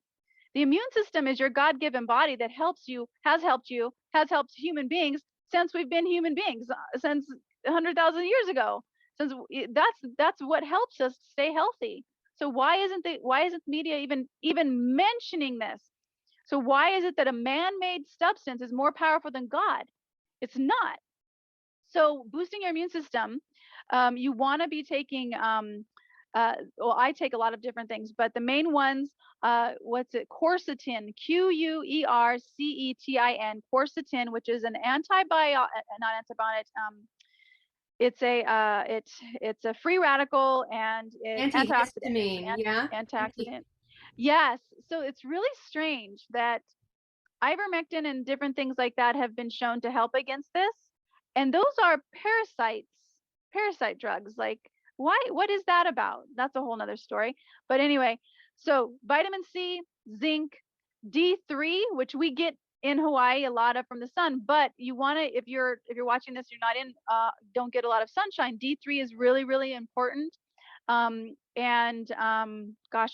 The immune system is your God-given body that has helped human beings since we've been human beings, since 100,000 years ago. Since that's what helps us stay healthy. So why isn't media even mentioning this? So why is it that a man-made substance is more powerful than God? It's not. So boosting your immune system, you want to be taking well, I take a lot of different things, but the main ones, quercetin, Quercetin, quercetin, which is an antibiotic, not antibiotic. It's a free radical and it's antioxidant. Antihistamine, yeah. Antioxidant. Yes. So it's really strange that ivermectin and different things like that have been shown to help against this. And those are parasite drugs. Like, what is that about? That's a whole nother story. But anyway, so vitamin C, zinc, D3, which we get in Hawaii a lot of from the sun, but you want to, if you're watching this, you're not in, don't get a lot of sunshine. D3 is really, really important. Gosh,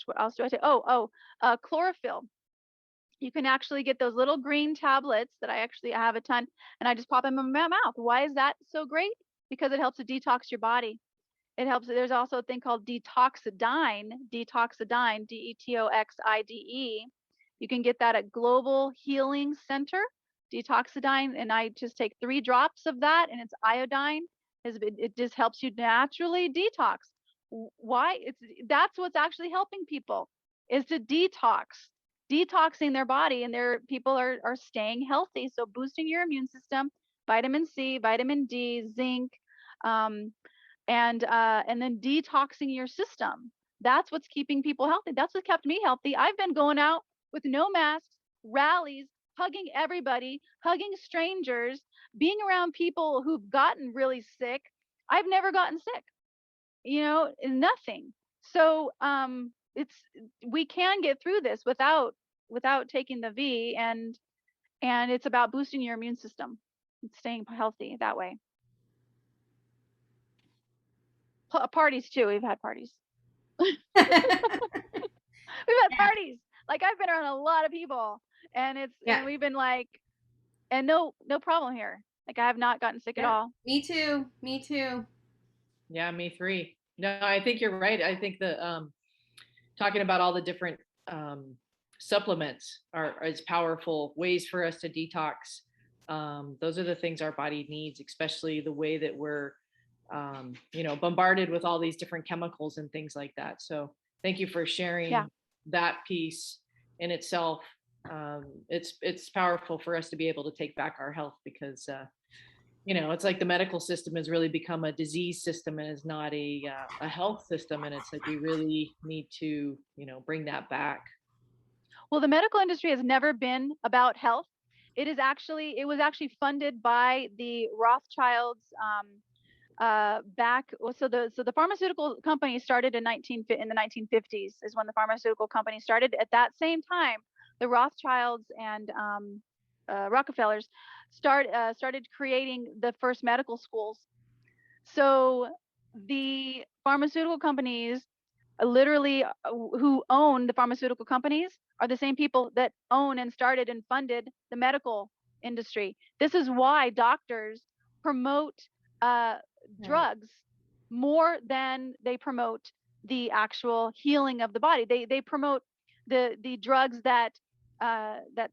what else do I say? Chlorophyll. You can actually get those little green tablets that I actually have a ton, and I just pop them in my mouth. Why is that so great? Because it helps to detox your body. It helps. There's also a thing called detoxidine, Detoxide. You can get that at Global Healing Center, detoxidine, and I just take 3 drops of that, and it's iodine. It just helps you naturally detox. Why? That's what's actually helping people is to detoxing their body, and their people are staying healthy. So boosting your immune system, vitamin C, vitamin D, zinc, and then detoxing your system. That's what's keeping people healthy. That's what kept me healthy. I've been going out with no masks, rallies, hugging everybody, hugging strangers, being around people who've gotten really sick. I've never gotten sick, nothing. So we can get through this without taking the V, and it's about boosting your immune system and staying healthy that way. Parties too. We've had parties. We've had parties. Like I've been around a lot of people, and and we've been like, and no problem here. Like I have not gotten sick at all. Me too. Me too. Yeah, me 3. No, I think you're right. I think the talking about all the different supplements is powerful ways for us to detox. Those are the things our body needs, especially the way that we're bombarded with all these different chemicals and things like that. So thank you for sharing that piece in itself. It's powerful for us to be able to take back our health because you know, it's like the medical system has really become a disease system and is not a health system. And it's like we really need to, you know, bring that back. Well, the medical industry has never been about health. It was actually funded by the Rothschilds back. So the pharmaceutical company started in the 1950s is when the pharmaceutical company started. At that same time, the Rothschilds and Rockefellers started creating the first medical schools. So the pharmaceutical companies literally who own the pharmaceutical companies are the same people that own and started and funded the medical industry. This is why doctors promote Right. drugs more than they promote the actual healing of the body. They promote the drugs that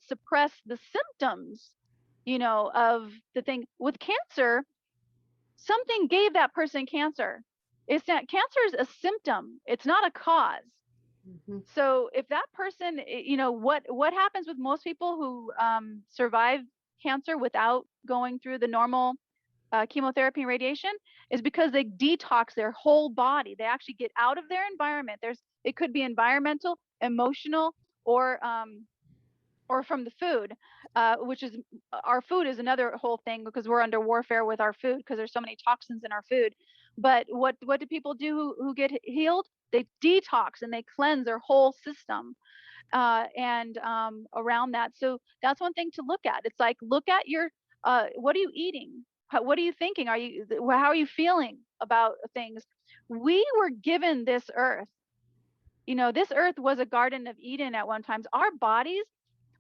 suppress the symptoms, you know, of the thing. With cancer, something gave that person cancer. It's that cancer is a symptom. It's not a cause. Mm-hmm. So if that person, you know, what happens with most people who survive cancer without going through the normal chemotherapy and radiation is because they detox their whole body. They actually get out of their environment. It could be environmental, emotional, or from the food, which is our food is another whole thing because we're under warfare with our food because there's so many toxins in our food. But what do people do who get healed? They detox and they cleanse their whole system and around that. So that's one thing to look at. It's like look at your what are you eating? What are you thinking? How are you feeling about things? We were given this earth. You know, this earth was a Garden of Eden at one time. Our bodies,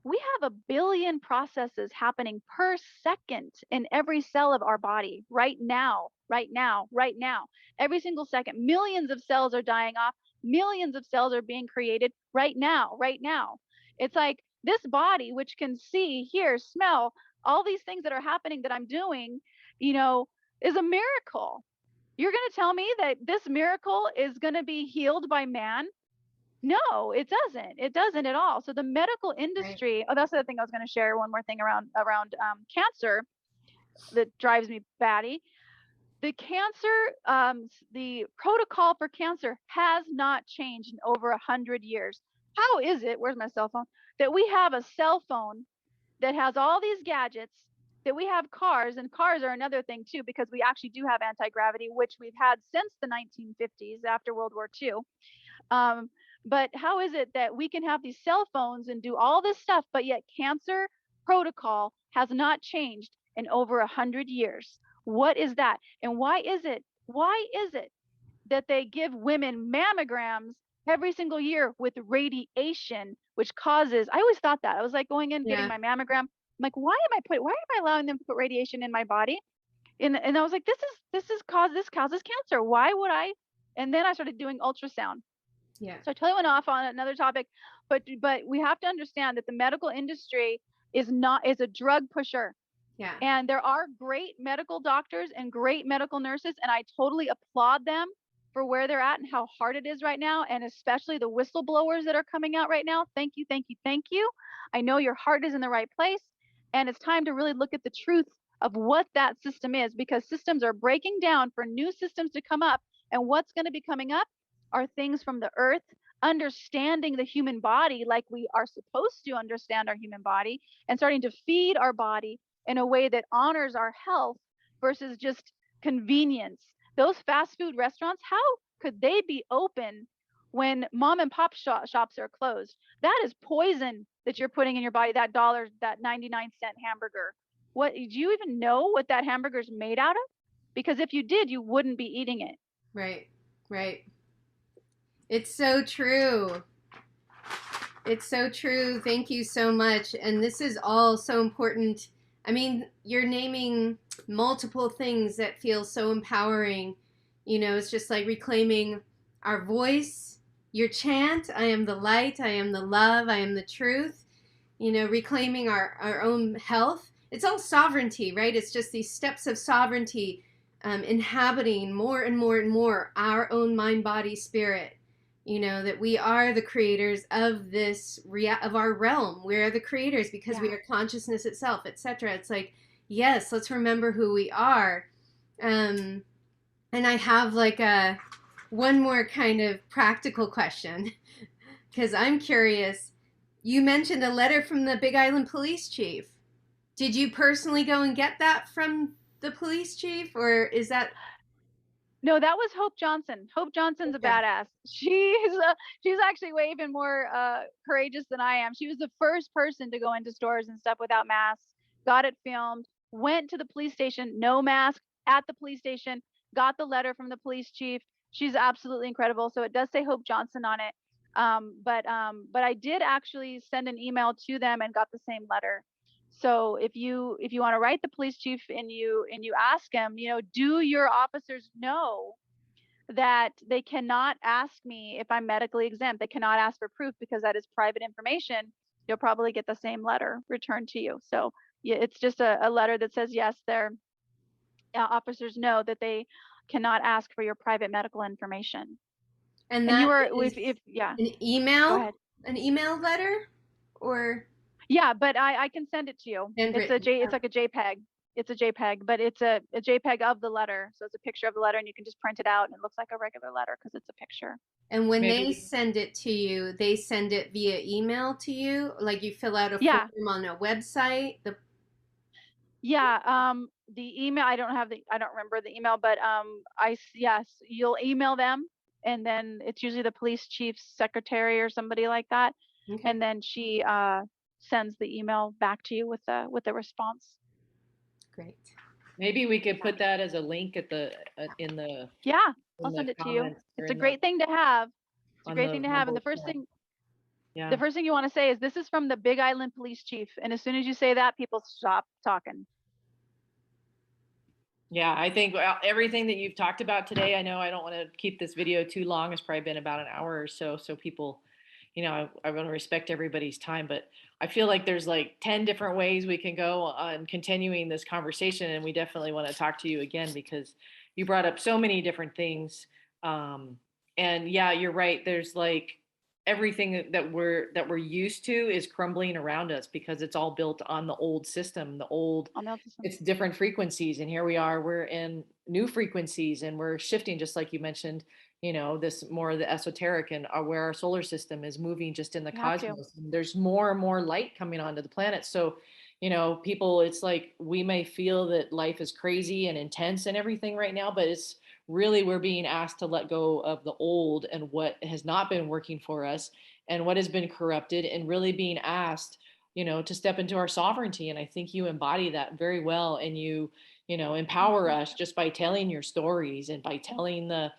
we have 1 billion processes happening per second in every cell of our body right now, right now, right now. Every single second, millions of cells are dying off, millions of cells are being created right now, right now. It's like this body, which can see, hear, smell, all these things that are happening that I'm doing, you know, is a miracle. You're going to tell me that this miracle is going to be healed by man? No, it doesn't. It doesn't at all. So the medical industry, oh, that's the other thing I was going to share. One more thing around cancer that drives me batty. The the protocol for cancer has not changed in over 100 years. How is it? Where's my cell phone? That we have a cell phone that has all these gadgets, that we have cars, and cars are another thing too, because we actually do have anti-gravity, which we've had since the 1950s after World War II. But how is it that we can have these cell phones and do all this stuff, but yet cancer protocol has not changed in over 100 years? What is that? And why is it that they give women mammograms every single year with radiation, which causes, I always thought that. I was like going in, getting my mammogram. I'm like, why am I allowing them to put radiation in my body? And I was like, this causes cancer. Why would I? And then I started doing ultrasound. Yeah. So I totally went off on another topic, but we have to understand that the medical industry is a drug pusher. Yeah. And there are great medical doctors and great medical nurses, and I totally applaud them for where they're at and how hard it is right now, and especially the whistleblowers that are coming out right now. Thank you, thank you, thank you. I know your heart is in the right place, and it's time to really look at the truth of what that system is, because systems are breaking down for new systems to come up, and what's going to be coming up are things from the earth, understanding the human body like we are supposed to understand our human body, and starting to feed our body in a way that honors our health versus just convenience. Those fast food restaurants, how could they be open when mom and pop shops are closed? That is poison that you're putting in your body, that 99-cent hamburger. Do you even know what that hamburger is made out of? Because if you did, you wouldn't be eating it. Right, right. It's so true. It's so true. Thank you so much. And this is all so important. I mean, you're naming multiple things that feel so empowering. You know, it's just like reclaiming our voice, your chant, I am the light, I am the love, I am the truth. You know, reclaiming our own health. It's all sovereignty, right? It's just these steps of sovereignty, inhabiting more and more and more our own mind, body, spirit. You know, that we are the creators of this of our realm. We are the creators because we are consciousness itself, etc. It's like, Yes, let's remember who we are. And I have like one more kind of practical question because I'm curious. You mentioned a letter from the Big Island police chief. Did you personally go and get that from the police chief, or is that No, that was Hope Johnson. Hope Johnson's a okay? badass. She's actually way even more courageous than I am. She was the first person to go into stores and stuff without masks, got it filmed, went to the police station, no mask at the police station, got the letter from the police chief. She's absolutely incredible. So it does say Hope Johnson on it. But I did actually send an email to them and got the same letter. So if you want to write the police chief and you ask him, do your officers know that they cannot ask me if I'm medically exempt? They cannot ask for proof because that is private information. You'll probably get the same letter returned to you. So yeah, it's just a letter that says yes, their officers know that they cannot ask for your private medical information. And And you that were is if yeah, an go email, ahead. an email letter, or Yeah, but I can send it to you. handwritten. It's like a JPEG. It's a JPEG, but it's a JPEG of the letter. So it's a picture of the letter and you can just print it out and it looks like a regular letter because it's a picture. And when they Maybe, send it to you, they send it via email to you, like you fill out a Yeah. form on a website. Yeah. The email, I don't remember the email, but yes, you'll email them and then it's usually the police chief's secretary or somebody like that. Okay, And then she sends the email back to you with the response. great. maybe we could put that as a link at the in the Yeah, I'll in the send it to you. comments or It's a in the great thing to have. It's a on great thing to have. And both sides. Yeah. the first thing you want to say is this is from the Big Island police chief. And as soon as you say that, people stop talking. Yeah, I think everything that you've talked about today, I know I don't want to keep this video too long. It's probably been about an hour or so. So people, I want to respect everybody's time, but I feel like there's like 10 different ways we can go on continuing this conversation. And we definitely want to talk to you again because you brought up so many different things. Um, and yeah, you're right. There's like everything that we're used to is crumbling around us because it's all built on the old system, the old I'll mail to some. it's different frequencies. And here we are, we're in new frequencies and we're shifting, just like you mentioned, this more of the esoteric and where our solar system is moving just in the You have to. cosmos. And there's more and more light coming onto the planet. So, people, it's like we may feel that life is crazy and intense and everything right now, but it's really we're being asked to let go of the old and what has not been working for us and what has been corrupted and really being asked to step into our sovereignty. And I think you embody that very well. And you empower us just by telling your stories and by telling the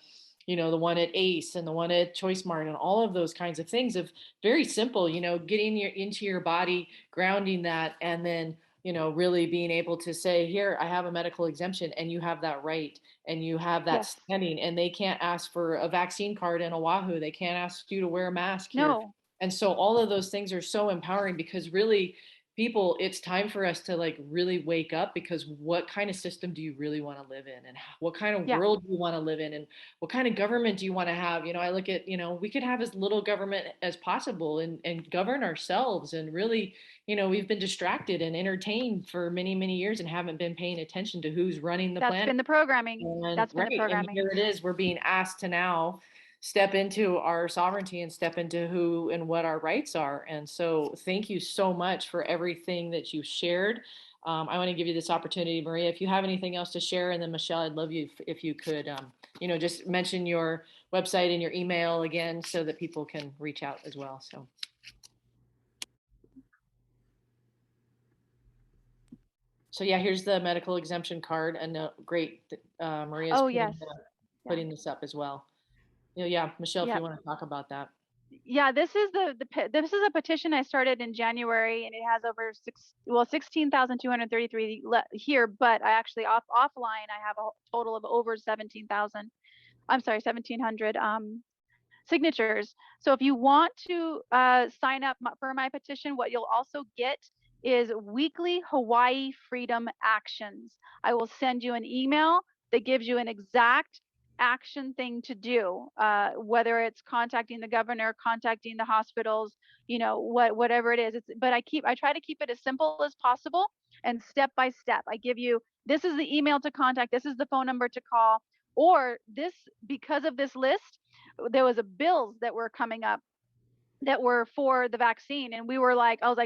one at Ace and the one at Choice Mart and all of those kinds of things of very simple, getting into your body, grounding that, and then, really being able to say, here, I have a medical exemption and you have that right and you have that Yes. standing and they can't ask for a vaccine card in Oahu. They can't ask you to wear a mask here. No. And so all of those things are so empowering because really people, it's time for us to like really wake up because what kind of system do you really want to live in and what kind of Yeah. world do you want to live in and what kind of government do you want to have? I look at, we could have as little government as possible and govern ourselves and really, we've been distracted and entertained for many, many years and haven't been paying attention to who's running the That's planet. been the programming. And That's been the right, and programming. here it is. We're being asked to now step into our sovereignty and step into who and what our rights are. And so, thank you so much for everything that you shared. I want to give you this opportunity, Maria, if you have anything else to share, and then Michelle, I'd love you if you could, just mention your website and your email again, so that people can reach out as well. So yeah, here's the medical exemption card, and great, Maria's Oh yes. Yeah. putting this up as well. Yeah, Michelle, if Yeah. you want to talk about that. Yeah, this is this is a petition I started in January and it has over 16,233 here, but I actually offline I have a total of over 17,000. I'm sorry, 1,700 signatures. So if you want to sign up for my petition, what you'll also get is weekly Hawaii freedom actions. I will send you an email that gives you an exact action thing to do, whether it's contacting the governor, contacting the hospitals, you know, whatever it is. But I try to keep it as simple as possible and step by step. I give you, this is the email to contact, this is the phone number to call, or this, because of this list, there was bills that were coming up that were for the vaccine. And we were like, I was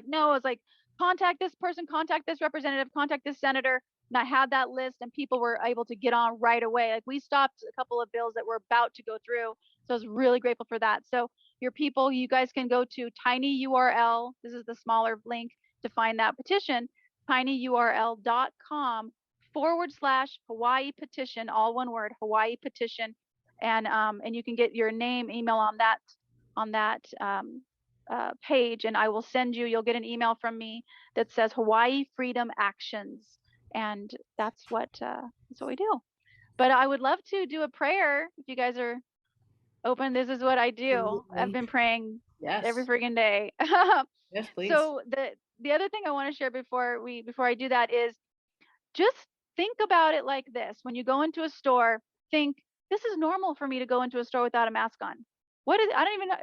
like, contact this person, contact this representative, contact this senator. And I had that list and people were able to get on right away. Like we stopped a couple of bills that were about to go through. So I was really grateful for that. So your people, you guys can go to tinyurl. This is the smaller link to find that petition, tinyurl.com/Hawaii petition, all one word, Hawaii petition. And you can get your name, email on that page, and I will send you, you'll get an email from me that says Hawaii Freedom Actions. And that's what we do. But I would love to do a prayer if you guys are open. This is what I do. Absolutely. I've been praying every freaking day. Yes, please. So the other thing I want to share before I do that is just think about it like this. When you go into a store, think, this is normal for me to go into a store without a mask on. What is, I don't even know,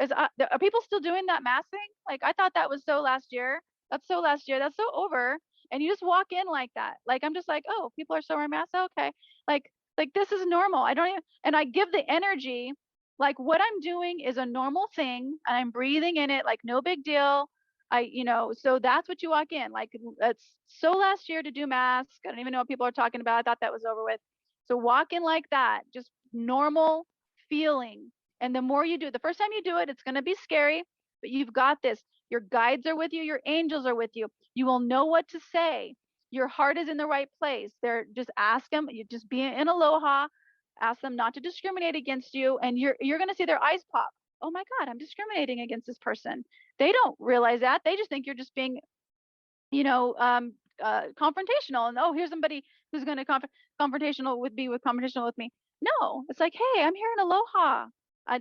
are people still doing that mask thing? Like, I thought that was so last year. That's so last year. That's so over. And you just walk in like that. Like, I'm just like, oh, people are still wearing masks. Okay. Like this is normal. I don't even, and I give the energy, like what I'm doing is a normal thing and I'm breathing in it, like no big deal. So that's what you walk in. Like, it's so last year to do masks. I don't even know what people are talking about. I thought that was over with. So walk in like that, just normal feeling. And the more you do it, the first time you do it, it's going to be scary, but you've got this. Your guides are with you. Your angels are with you. You will know what to say. Your heart is in the right place. Just ask them. You just be in aloha. Ask them not to discriminate against you. And you're going to see their eyes pop. Oh my God, I'm discriminating against this person. They don't realize that. They just think you're just being, confrontational. And oh, here's somebody who's going to confrontational with me. No, it's like, hey, I'm here in aloha.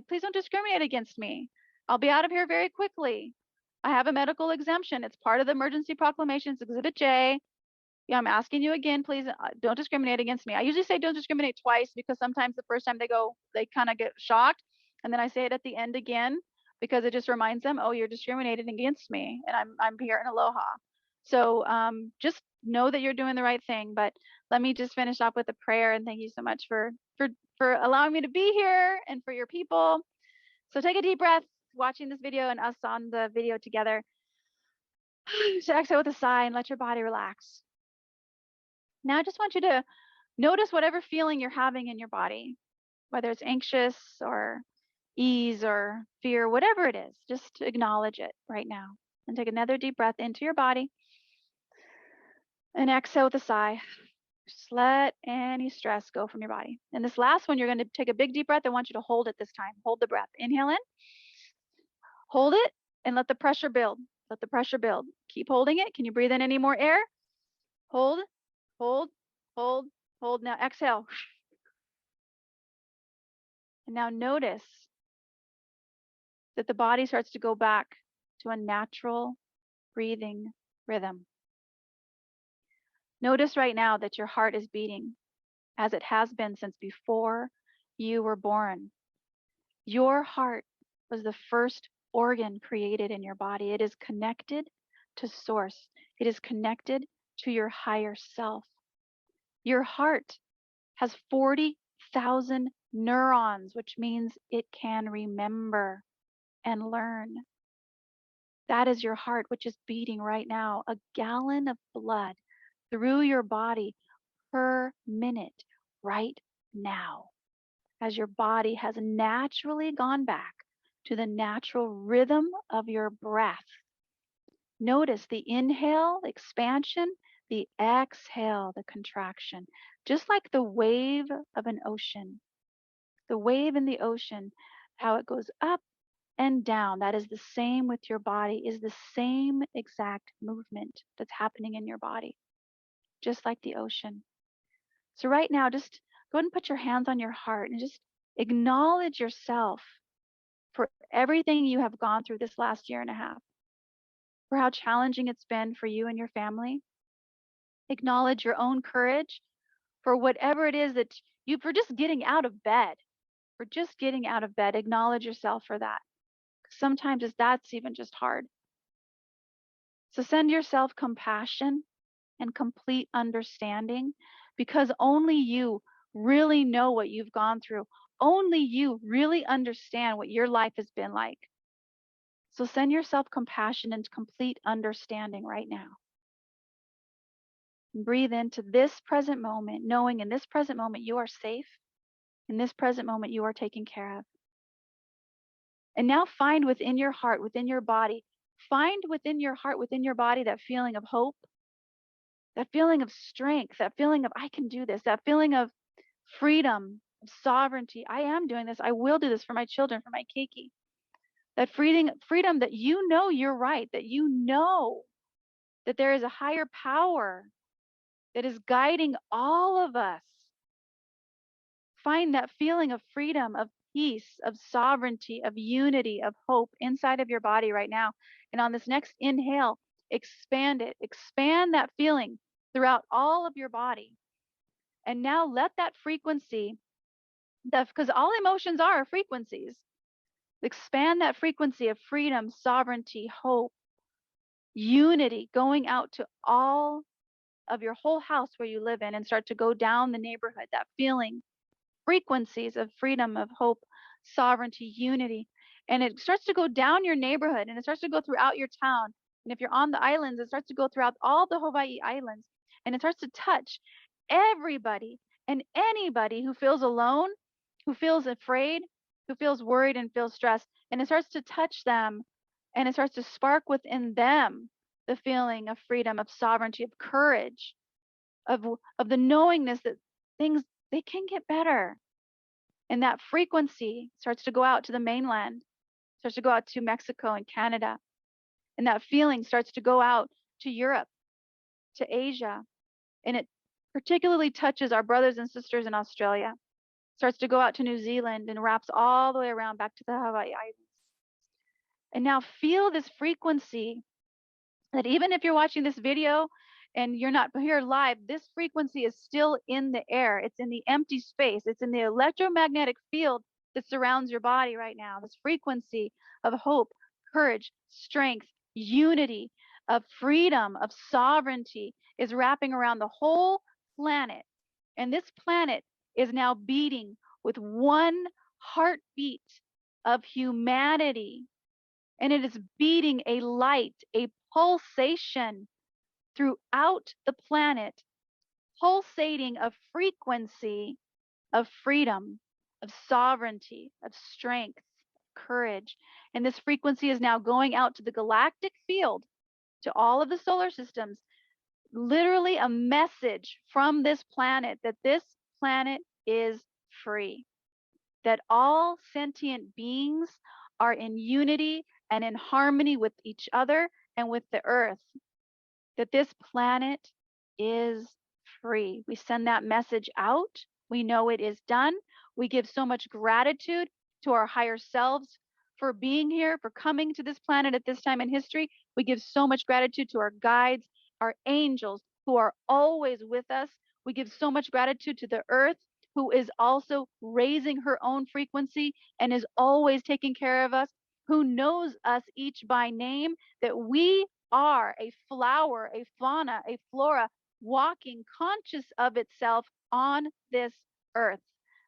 Please don't discriminate against me. I'll be out of here very quickly. I have a medical exemption. It's part of the emergency proclamations, Exhibit J. Yeah, I'm asking you again, please don't discriminate against me. I usually say don't discriminate twice because sometimes the first time they kind of get shocked. And then I say it at the end again because it just reminds them, oh, you're discriminating against me and I'm here in aloha. So just know that you're doing the right thing. But let me just finish up with a prayer, and thank you so much for allowing me to be here and for your people. So take a deep breath watching this video and us on the video together. Just exhale with a sigh and let your body relax. Now I just want you to notice whatever feeling you're having in your body, whether it's anxious or ease or fear, whatever it is, just acknowledge it right now. And take another deep breath into your body and exhale with a sigh. Just let any stress go from your body. And this last one, you're going to take a big deep breath. I want you to hold it this time. Hold the breath. Inhale in, hold it, and let the pressure build. Let the pressure build. Keep holding it. Can you breathe in any more air? Hold, hold, hold, hold. Now exhale. And now notice that the body starts to go back to a natural breathing rhythm. Notice right now that your heart is beating as it has been since before you were born. Your heart was the first organ created in your body. It is connected to source. It is connected to your higher self. Your heart has 40,000 neurons, which means it can remember and learn. That is your heart, which is beating right now, a gallon of blood through your body per minute right now, as your body has naturally gone back to the natural rhythm of your breath. Notice the inhale, expansion, the exhale, the contraction, just like the wave of an ocean. The wave in the ocean, how it goes up and down, that is the same with your body, is the same exact movement that's happening in your body, just like the ocean. So right now, just go ahead and put your hands on your heart and just acknowledge yourself for everything you have gone through this last year and a half, for how challenging it's been for you and your family. Acknowledge your own courage for whatever it is that you, for just getting out of bed, for just getting out of bed. Acknowledge yourself for that. Sometimes that's even just hard. So send yourself compassion and complete understanding, because only you really know what you've gone through. Only you really understand what your life has been like. So send yourself compassion and complete understanding right now. And breathe into this present moment, knowing in this present moment you are safe. In this present moment you are taken care of. And now find within your heart, within your body, find within your heart, within your body, that feeling of hope, that feeling of strength, that feeling of I can do this, that feeling of freedom, of sovereignty. I am doing this. I will do this for my children, for my keiki. That freedom that you know you're right, that you know that there is a higher power that is guiding all of us. Find that feeling of freedom, of peace, of sovereignty, of unity, of hope inside of your body right now. And on this next inhale, expand it. Expand that feeling throughout all of your body. And now let that frequency, because all emotions are frequencies, expand that frequency of freedom, sovereignty, hope, unity going out to all of your whole house where you live in, and start to go down the neighborhood, that feeling, frequencies of freedom, of hope, sovereignty, unity. And it starts to go down your neighborhood, and it starts to go throughout your town. And if you're on the islands, it starts to go throughout all the Hawaii Islands. And it starts to touch everybody and anybody who feels alone, who feels afraid, who feels worried and feels stressed. And it starts to touch them, and it starts to spark within them the feeling of freedom, of sovereignty, of courage, of the knowingness that things, they can get better. And that frequency starts to go out to the mainland, starts to go out to Mexico and Canada. And that feeling starts to go out to Europe, to Asia. And it particularly touches our brothers and sisters in Australia, starts to go out to New Zealand, and wraps all the way around back to the Hawaii Islands. And now feel this frequency, that even if you're watching this video and you're not here live, this frequency is still in the air. It's in the empty space. It's in the electromagnetic field that surrounds your body right now. This frequency of hope, courage, strength, unity, of freedom, of sovereignty is wrapping around the whole planet. And this planet is now beating with one heartbeat of humanity. And it is beating a light, a pulsation throughout the planet, pulsating a frequency of freedom, of sovereignty, of strength, courage. And this frequency is now going out to the galactic field, to all of the solar systems, literally a message from this planet that this planet is free, that all sentient beings are in unity and in harmony with each other and with the earth, that this planet is free. We send that message out. We know it is done. We give so much gratitude to our higher selves for being here, for coming to this planet at this time in history. We give so much gratitude to our guides, our angels who are always with us. We give so much gratitude to the earth, who is also raising her own frequency and is always taking care of us, who knows us each by name, that we are a flower, a fauna, a flora, walking conscious of itself on this earth.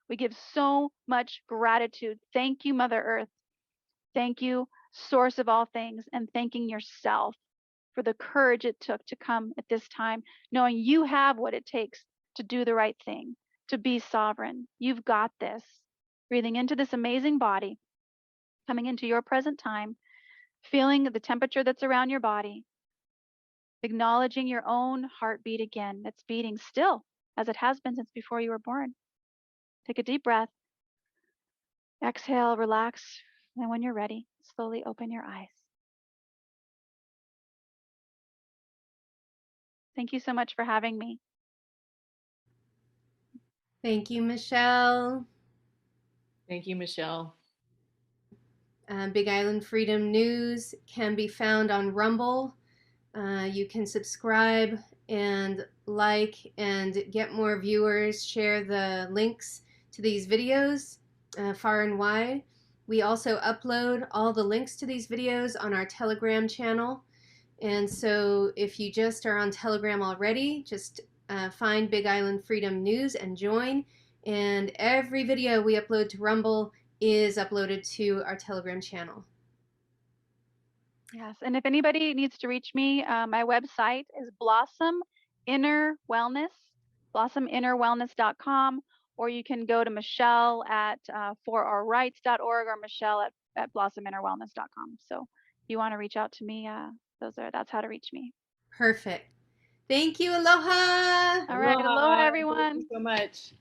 We give so much gratitude. Thank you, Mother Earth. Thank you, source of all things, and thanking yourself for the courage it took to come at this time, knowing you have what it takes to do the right thing, to be sovereign. You've got this. Breathing into this amazing body, coming into your present time, feeling the temperature that's around your body, acknowledging your own heartbeat again that's beating still as it has been since before you were born. Take a deep breath. Exhale, relax, and when you're ready, slowly open your eyes. Thank you so much for having me. Thank you, Michelle. Thank you, Michelle. Big Island Freedom News can be found on Rumble. You can subscribe and like and get more viewers, share the links to these videos far and wide. We also upload all the links to these videos on our Telegram channel. And so if you just are on Telegram already, just find Big Island Freedom News and join. And every video we upload to Rumble is uploaded to our Telegram channel. Yes, and if anybody needs to reach me, my website is Blossom Inner Wellness, blossominnerwellness.com, or you can go to Michelle at forourrights.org or Michelle at blossominnerwellness.com. So if you want to reach out to me, that's how to reach me. Perfect. Thank you. Aloha. All right. Aloha, Thank everyone. you so much.